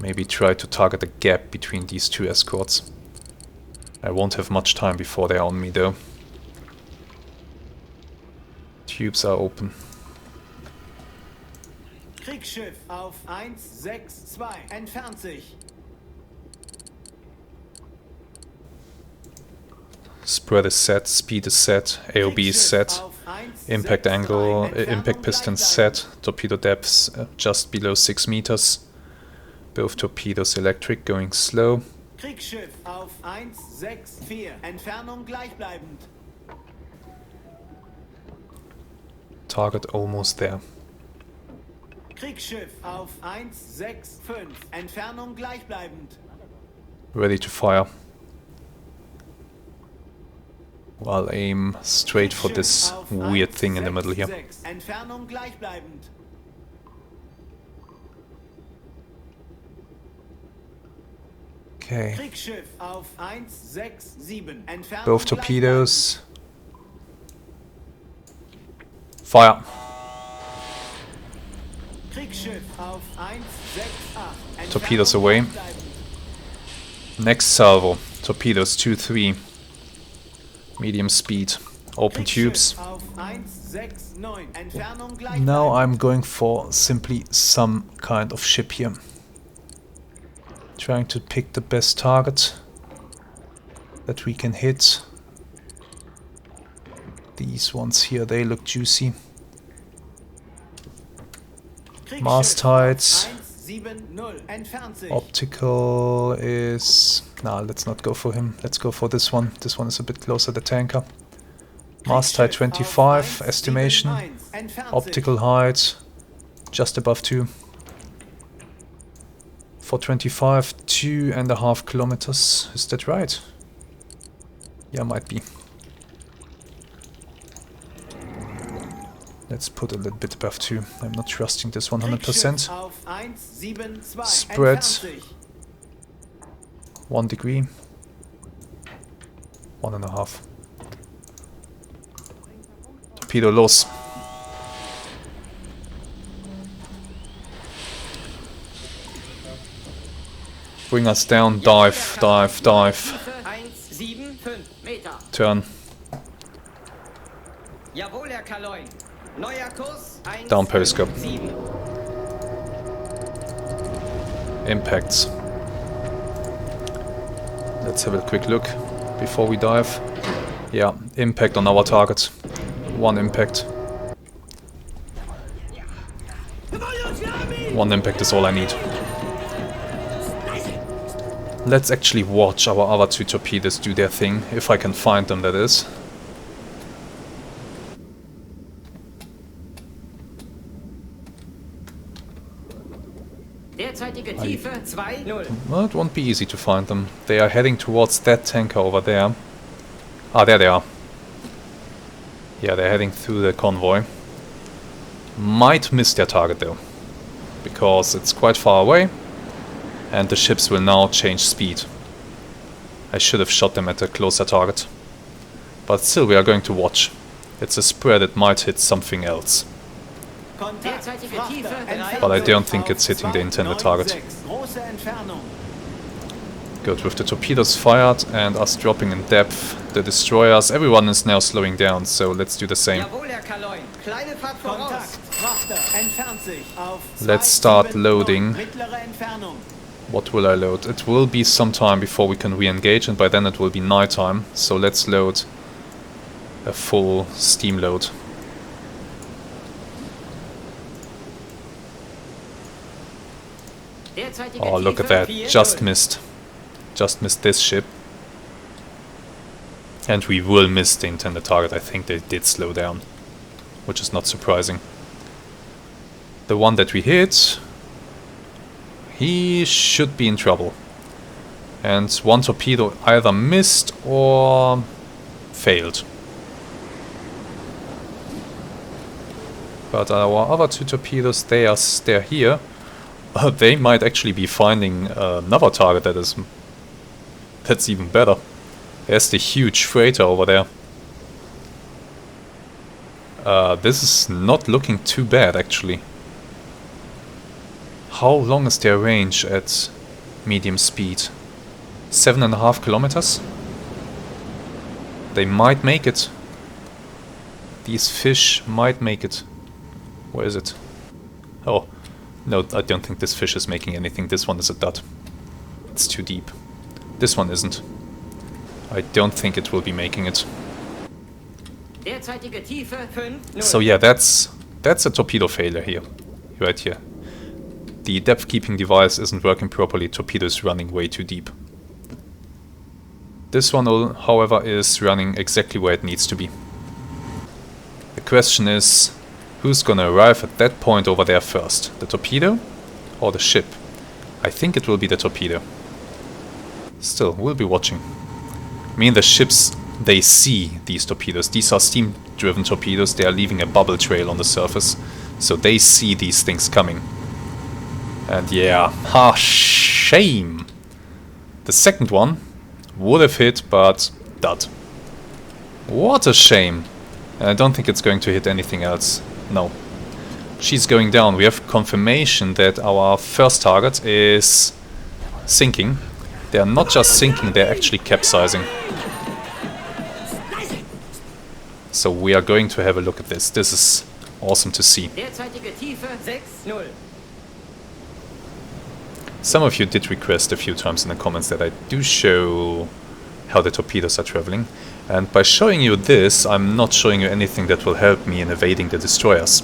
Maybe try to target a gap between these two escorts. I won't have much time before they're on me though. Tubes are open. Kriegsschiff auf 162 entfernt sich. Spread is set, speed is set, AOB is set, Kriegsschiff auf 163 impact angle, Entfernung impact pistons gleichbleibend. set, torpedo depths just below 6 meters. Both torpedoes electric, going slow. Kriegsschiff auf 164 Entfernung gleichbleibend. Target almost there. Kriegsschiff auf 165. Entfernung gleichbleibend. Ready to fire. I'll aim straight for this weird thing in the middle here. Entfernung gleichbleibend. Okay. Kriegsschiff auf 167. Entfernung Both torpedoes. Fire. Kriegsschiff auf 168. Torpedoes away. Next salvo. Torpedoes 2-3. Medium speed. Open tubes. Now I'm going for simply some kind of ship here. Trying to pick the best target that we can hit. These ones here, they look juicy. Mast height. Optical is... Nah, let's not go for him. Let's go for this one. This one is a bit closer to the tanker. Mast height 25, estimation. Optical height just above 2. For 25, 2.5 kilometers. Is that right? Yeah, might be. Let's put a little bit above 2. I'm not trusting this 100%. Spread. 1 degree. 1.5. Torpedo los. Bring us down. Dive, dive, dive. Turn. Down periscope. Impacts. Let's have a quick look before we dive. Yeah, impact on our target. 1 impact. 1 impact is all I need. Let's actually watch our other 2 torpedoes do their thing, if I can find them, that is. Well, it won't be easy to find them. They are heading towards that tanker over there. Ah, there they are. Yeah, they're heading through the convoy. Might miss their target though, because it's quite far away, and the ships will now change speed. I should have shot them at a closer target. But still, we are going to watch. It's a spread, it might hit something else. But I don't think it's hitting the intended target. Good, with the torpedoes fired and us dropping in depth, the destroyers, everyone is now slowing down, so let's do the same. Let's start loading. What will I load? It will be some time before we can re-engage, and by then it will be night time, so let's load a full steam load. Oh, look at that. Just missed. Just missed this ship. And we will miss the intended target. I think they did slow down, which is not surprising. The one that we hit, he should be in trouble. And 1 torpedo either missed or failed. But our other 2 torpedoes, they're here. They might actually be finding another target that's even better. There's the huge freighter over there. This is not looking too bad, actually. How long is their range at medium speed? 7.5 kilometers? They might make it. These fish might make it. Where is it? Oh. No, I don't think this fish is making anything. This one is a dud. It's too deep. This one isn't. I don't think it will be making it. So yeah, that's a torpedo failure here. Right here. The depth keeping device isn't working properly. Torpedo is running way too deep. This one, however, is running exactly where it needs to be. The question is, Who's gonna arrive at that point over there first? The torpedo or the ship? I think it will be the torpedo. Still, we'll be watching. I mean, the ships, they see these torpedoes. These are steam-driven torpedoes. They are leaving a bubble trail on the surface. So they see these things coming. And yeah, shame. The second one would have hit, but dud. What a shame. And I don't think it's going to hit anything else. No. She's going down. We have confirmation that our first target is sinking. They are not just sinking, they're actually capsizing. So we are going to have a look at this. This is awesome to see. Some of you did request a few times in the comments that I do show how the torpedoes are traveling. And by showing you this, I'm not showing you anything that will help me in evading the destroyers.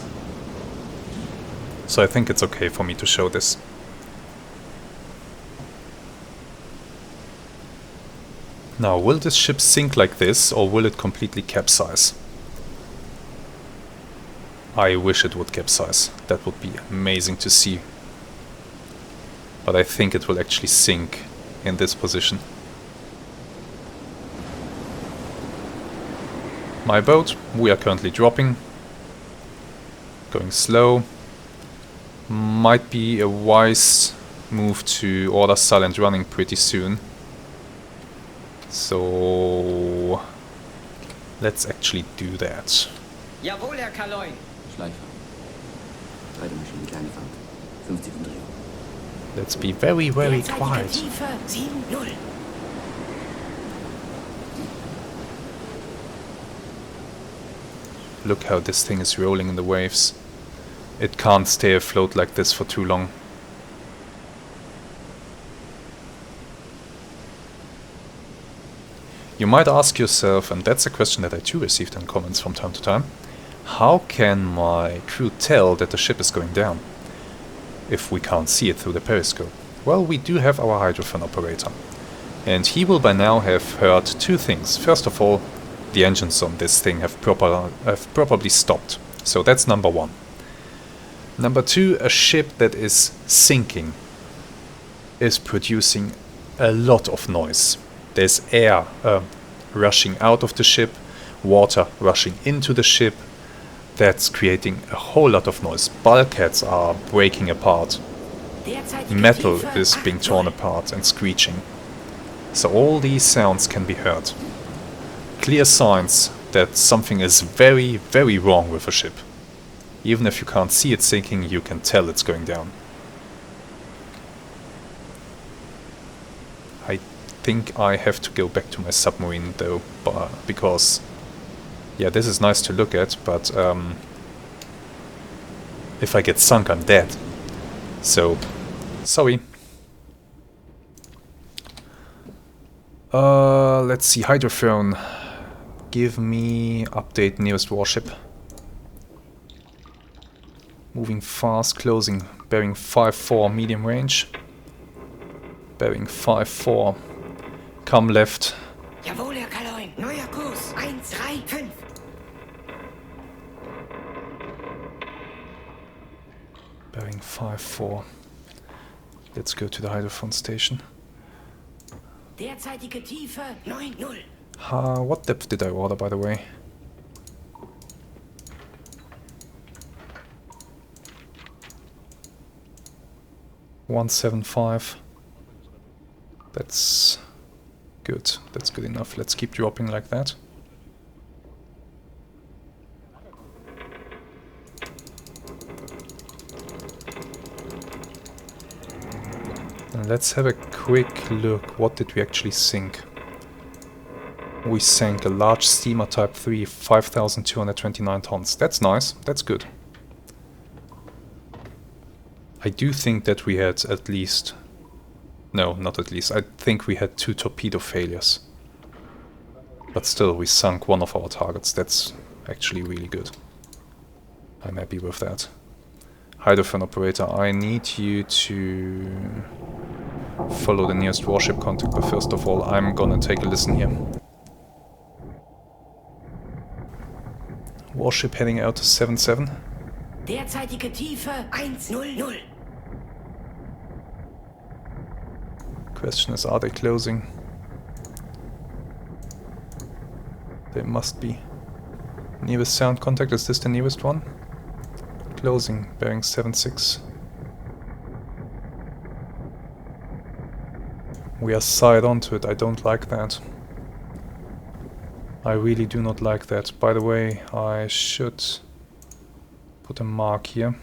So I think it's okay for me to show this. Now, will this ship sink like this, or will it completely capsize? I wish it would capsize. That would be amazing to see. But I think it will actually sink in this position. My boat, we are currently dropping. Going slow. Might be a wise move to order silent running pretty soon. So let's actually do that. Jawohl, Herr Kaloin. Schleifer. Zweite Maschine, kleine Fahrt. 50 Umdrehungen. Let's be very, very quiet. Tiefe 7-0. Look how this thing is rolling in the waves. It can't stay afloat like this for too long. You might ask yourself, and that's a question that I too received in comments from time to time, how can my crew tell that the ship is going down if we can't see it through the periscope? Well, we do have our hydrophone operator, and he will by now have heard two things. First of all, the engines on this thing have probably stopped, so that's number one. Number two, a ship that is sinking is producing a lot of noise. There's air rushing out of the ship, water rushing into the ship. That's creating a whole lot of noise. Bulkheads are breaking apart. Metal is being torn apart and screeching. So all these sounds can be heard. Clear signs that something is very, very wrong with a ship. Even if you can't see it sinking, you can tell it's going down. I think I have to go back to my submarine though, because yeah, this is nice to look at, but if I get sunk, I'm dead. So, sorry. Let's see, hydrophone. Give me update nearest warship. Moving fast, closing, bearing 5-4, medium range. Bearing 5-4. Come left. Jawohl, Herr Kaloin. Neuer Kurs 135. Bearing 5-4. Let's go to the hydrophone station. Derzeitige Tiefe 9-0. What depth did I order, by the way? .175. That's good. That's good enough. Let's keep dropping like that. And let's have a quick look. What did we actually sink? We sank a large steamer Type 3, 5,229 tons. That's nice. That's good. I do think that we had at least... No, not at least. I think we had 2 torpedo failures. But still, we sunk one of our targets. That's actually really good. I'm happy with that. Hydrophone operator, I need you to follow the nearest warship contact, but first of all, I'm gonna take a listen here. Warship heading out to 7-7. Derzeitige Tiefe 100. Question is, are they closing? They must be. Nearest sound contact, is this the nearest one? Closing, bearing 76. We are side onto it, I don't like that. I really do not like that. By the way, I should put a mark here,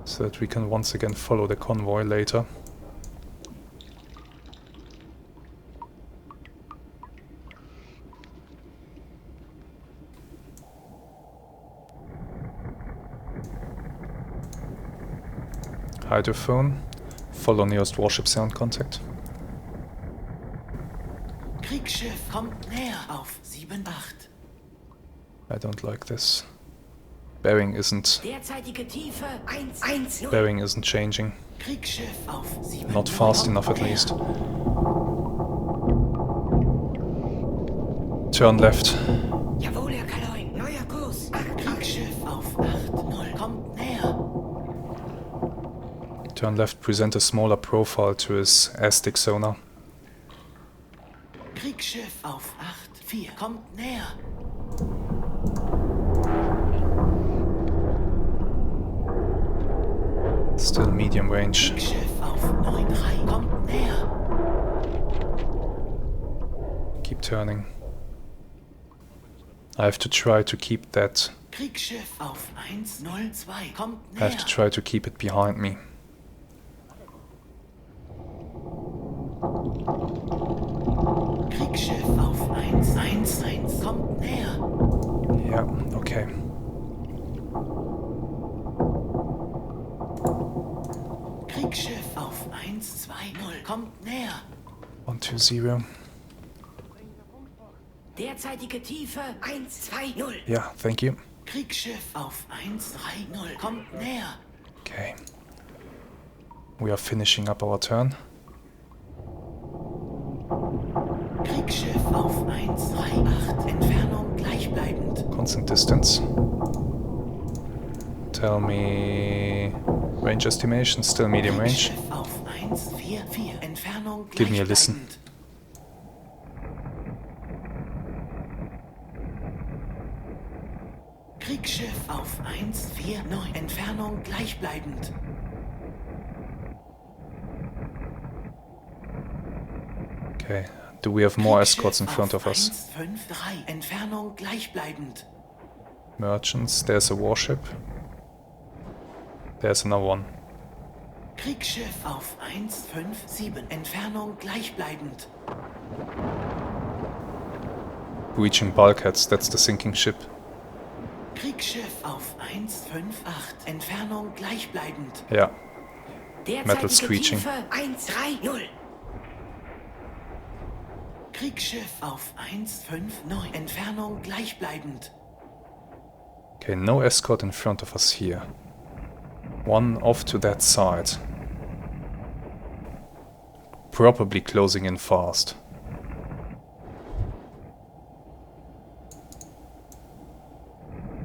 so that we can once again follow the convoy later. Hydrophone, follow nearest warship sound contact. Kriegsschiff kommt näher auf 7-8. I don't like this. Bearing isn't. Derzeitige Tiefe 110. Bearing isn't changing. Kriegsschiff auf 7. Not fast enough at least. Turn left. Jawohl, Herr Kaloin. Neuer Kurs. Kriegsschiff auf 8-0. Kommt näher. Turn left, present a smaller profile to his ASTIC sonar. Kriegsschiff auf 8-4. Kommt näher. Still medium range. Kriegsschiff auf 9-3. Kommt näher. Keep turning. I have to try to keep that. Kriegsschiff auf 1-0-2. Kommt I have to näher. try to keep it behind me. Kriegsschiff auf 1-1-1. Kommt näher. Yeah, okay. Kriegsschiff auf 1-2-0. Kommt näher. 120. Derzeitige Tiefe 120. Yeah, thank you. Kriegsschiff auf 1-3-0. Kommt näher. Okay. We are finishing up our turn. Kriegsschiff auf 1-3-8. Entfernung gleichbleibend. Constant distance. Tell me range estimation, still medium range. Kriegsschiff auf 1-4-4. Entfernung Give me a listen. gleichbleibend. Kriegsschiff auf 1-4-9. Entfernung gleichbleibend. Okay. Do we have more escorts in front of us? 1-5-3. Entfernung gleichbleibend. Merchants, there's a warship. There's another one. Kriegsschiff auf 1-5-7. Entfernung gleichbleibend. Breaching bulkheads, that's the sinking ship. Kriegsschiff auf 1-5-8. Entfernung gleichbleibend. Yeah, Derzeitige Metal screeching. Tiefe 130. Kriegsschiff auf 1-5-9. Entfernung gleichbleibend. Okay, no escort in front of us here. One off to that side. Probably closing in fast.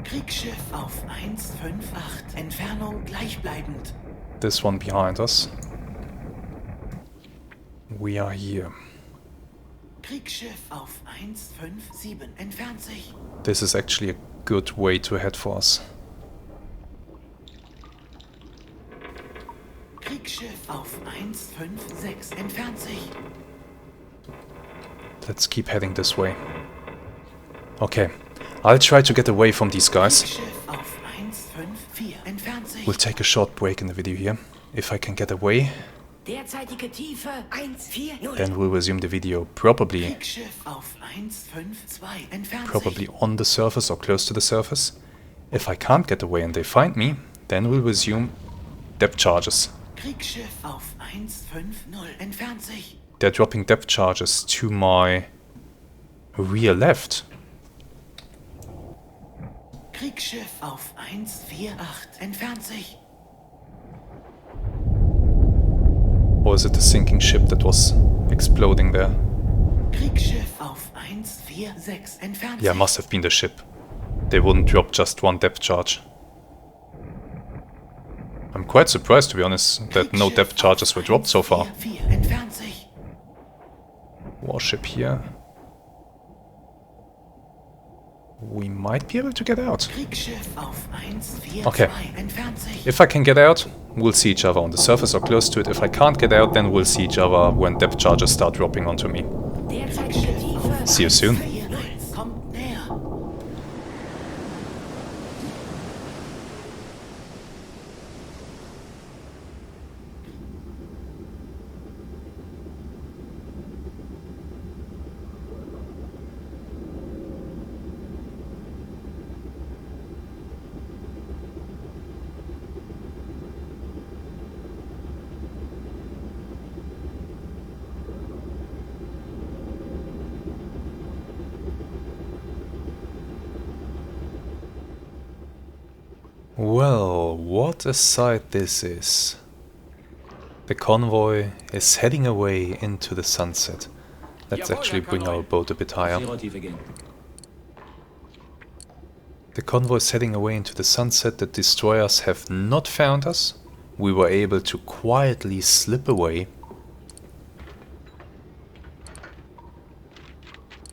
Kriegsschiff auf 1-5-8. Entfernung gleichbleibend. This one behind us. We are here. Kriegsschiff auf 1-5-7. Entfernt sich. This is actually a good way to head for us. Kriegsschiff auf 1-5-6. Entfernt sich. Let's keep heading this way. Okay, I'll try to get away from these guys. Kriegsschiff auf 1-5-4. Entfernt sich. We'll take a short break in the video here. If I can get away, Derzeitige Tiefe 140. then we'll resume the video probably Kriegsschiff auf 1-5-2. Entfernt sich. on the surface or close to the surface. If I can't get away and they find me, then we'll resume depth charges. Kriegsschiff auf 1-5-0. Entfernt sich. They're dropping depth charges to my rear left. Kriegsschiff auf 1-4-8. Entfernt sich. Or is it the sinking ship that was exploding there? Kriegsschiff auf 1-4-6. Entfernt Yeah, sich. must have been the ship. they wouldn't drop just one depth charge. I'm quite surprised, to be honest, that no depth charges were dropped so far. Warship here. We might be able to get out. Okay. If I can get out, we'll see each other on the surface or close to it. If I can't get out, then we'll see each other when depth charges start dropping onto me. See you soon. Well, what a sight this is. The convoy is heading away into the sunset. Let's actually bring our boat a bit higher. The convoy is heading away into the sunset. The destroyers have not found us. We were able to quietly slip away.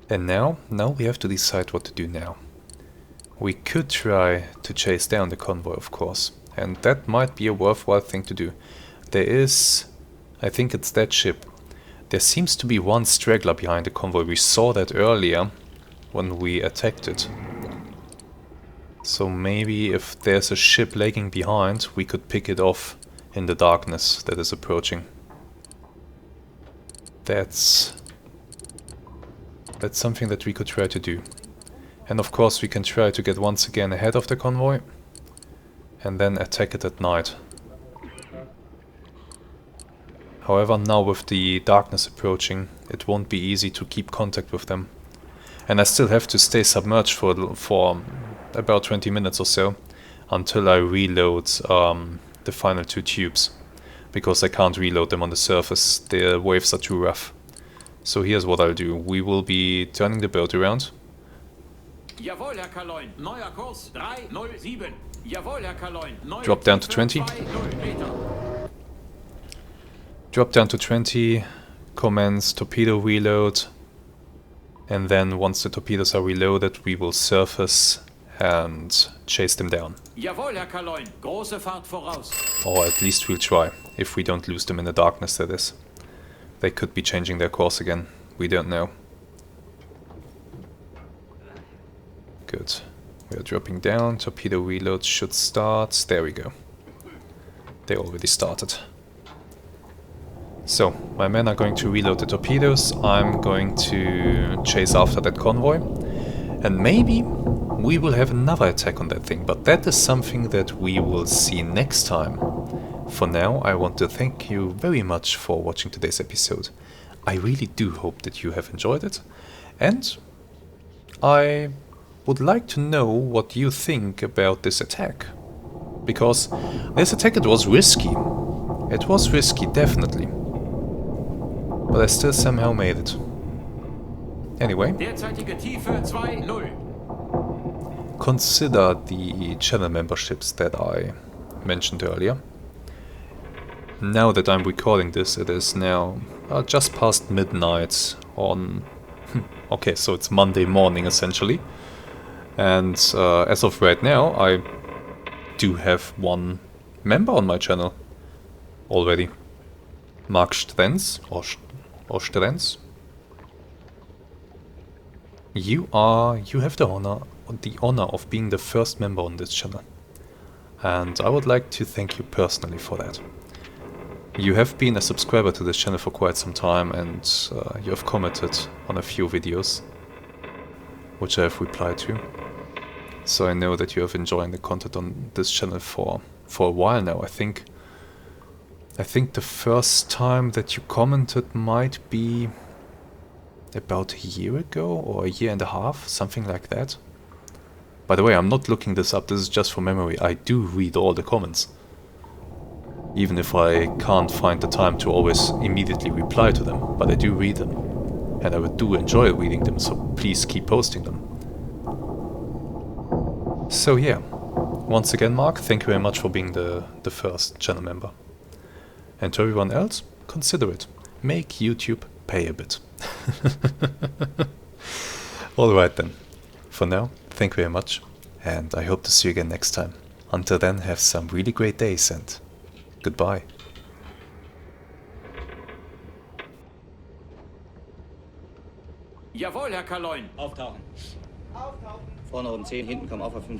And now we have to decide what to do now. We could try to chase down the convoy, of course, and that might be a worthwhile thing to do. There is, I think it's that ship. There seems to be one straggler behind the convoy. We saw that earlier when we attacked it. So maybe if there's a ship lagging behind, we could pick it off in the darkness that is approaching. That's something that we could try to do. And of course we can try to get once again ahead of the convoy and then attack it at night. However, now with the darkness approaching, it won't be easy to keep contact with them. And I still have to stay submerged for about 20 minutes or so until I reload the final 2 tubes, because I can't reload them on the surface. The waves are too rough. So here's what I'll do. We will be turning the boat around. Jawohl, Herr Kaloin. Neuer Kurs 307. Jawohl, Herr Kaloin. Drop down to 20. Drop down to 20. Commence torpedo reload. And then once the torpedoes are reloaded, we will surface and chase them down. Jawohl, Herr Kaloin. Große Fahrt voraus. Or at least we'll try, if we don't lose them in the darkness, that is. They could be changing their course again. We don't know. Good. We are dropping down. Torpedo reload should start. There we go. They already started. So, my men are going to reload the torpedoes. I'm going to chase after that convoy. And maybe we will have another attack on that thing. But that is something that we will see next time. For now, I want to thank you very much for watching today's episode. I really do hope that you have enjoyed it. And I would like to know what you think about this attack. Because this attack, it was risky. It was risky, definitely. But I still somehow made it. Anyway. Derzeitige Tiefe 2-0. Consider the channel memberships that I mentioned earlier. Now that I'm recording this, it is now just past midnight on... okay, so it's Monday morning essentially. And as of right now, I do have one member on my channel already. Mark Strenz, or Strenz. You have the honor of being the first member on this channel. And I would like to thank you personally for that. You have been a subscriber to this channel for quite some time, and you have commented on a few videos, which I have replied to. So I know that you have enjoying the content on this channel for a while now. I think the first time that you commented might be about a year ago or a year and a half, something like that. By the way, I'm not looking this up, this is just for memory. I do read all the comments. Even if I can't find the time to always immediately reply to them, but I do read them. And I do enjoy reading them, so please keep posting them. So yeah, once again Mark, thank you very much for being the first channel member. And to everyone else, consider it. Make YouTube pay a bit. Alright then, for now, thank you very much, and I hope to see you again next time. Until then, have some really great days and goodbye. Jawohl, Herr Kaloin. Auftauchen. Vorne um 10, hinten komm auf 5.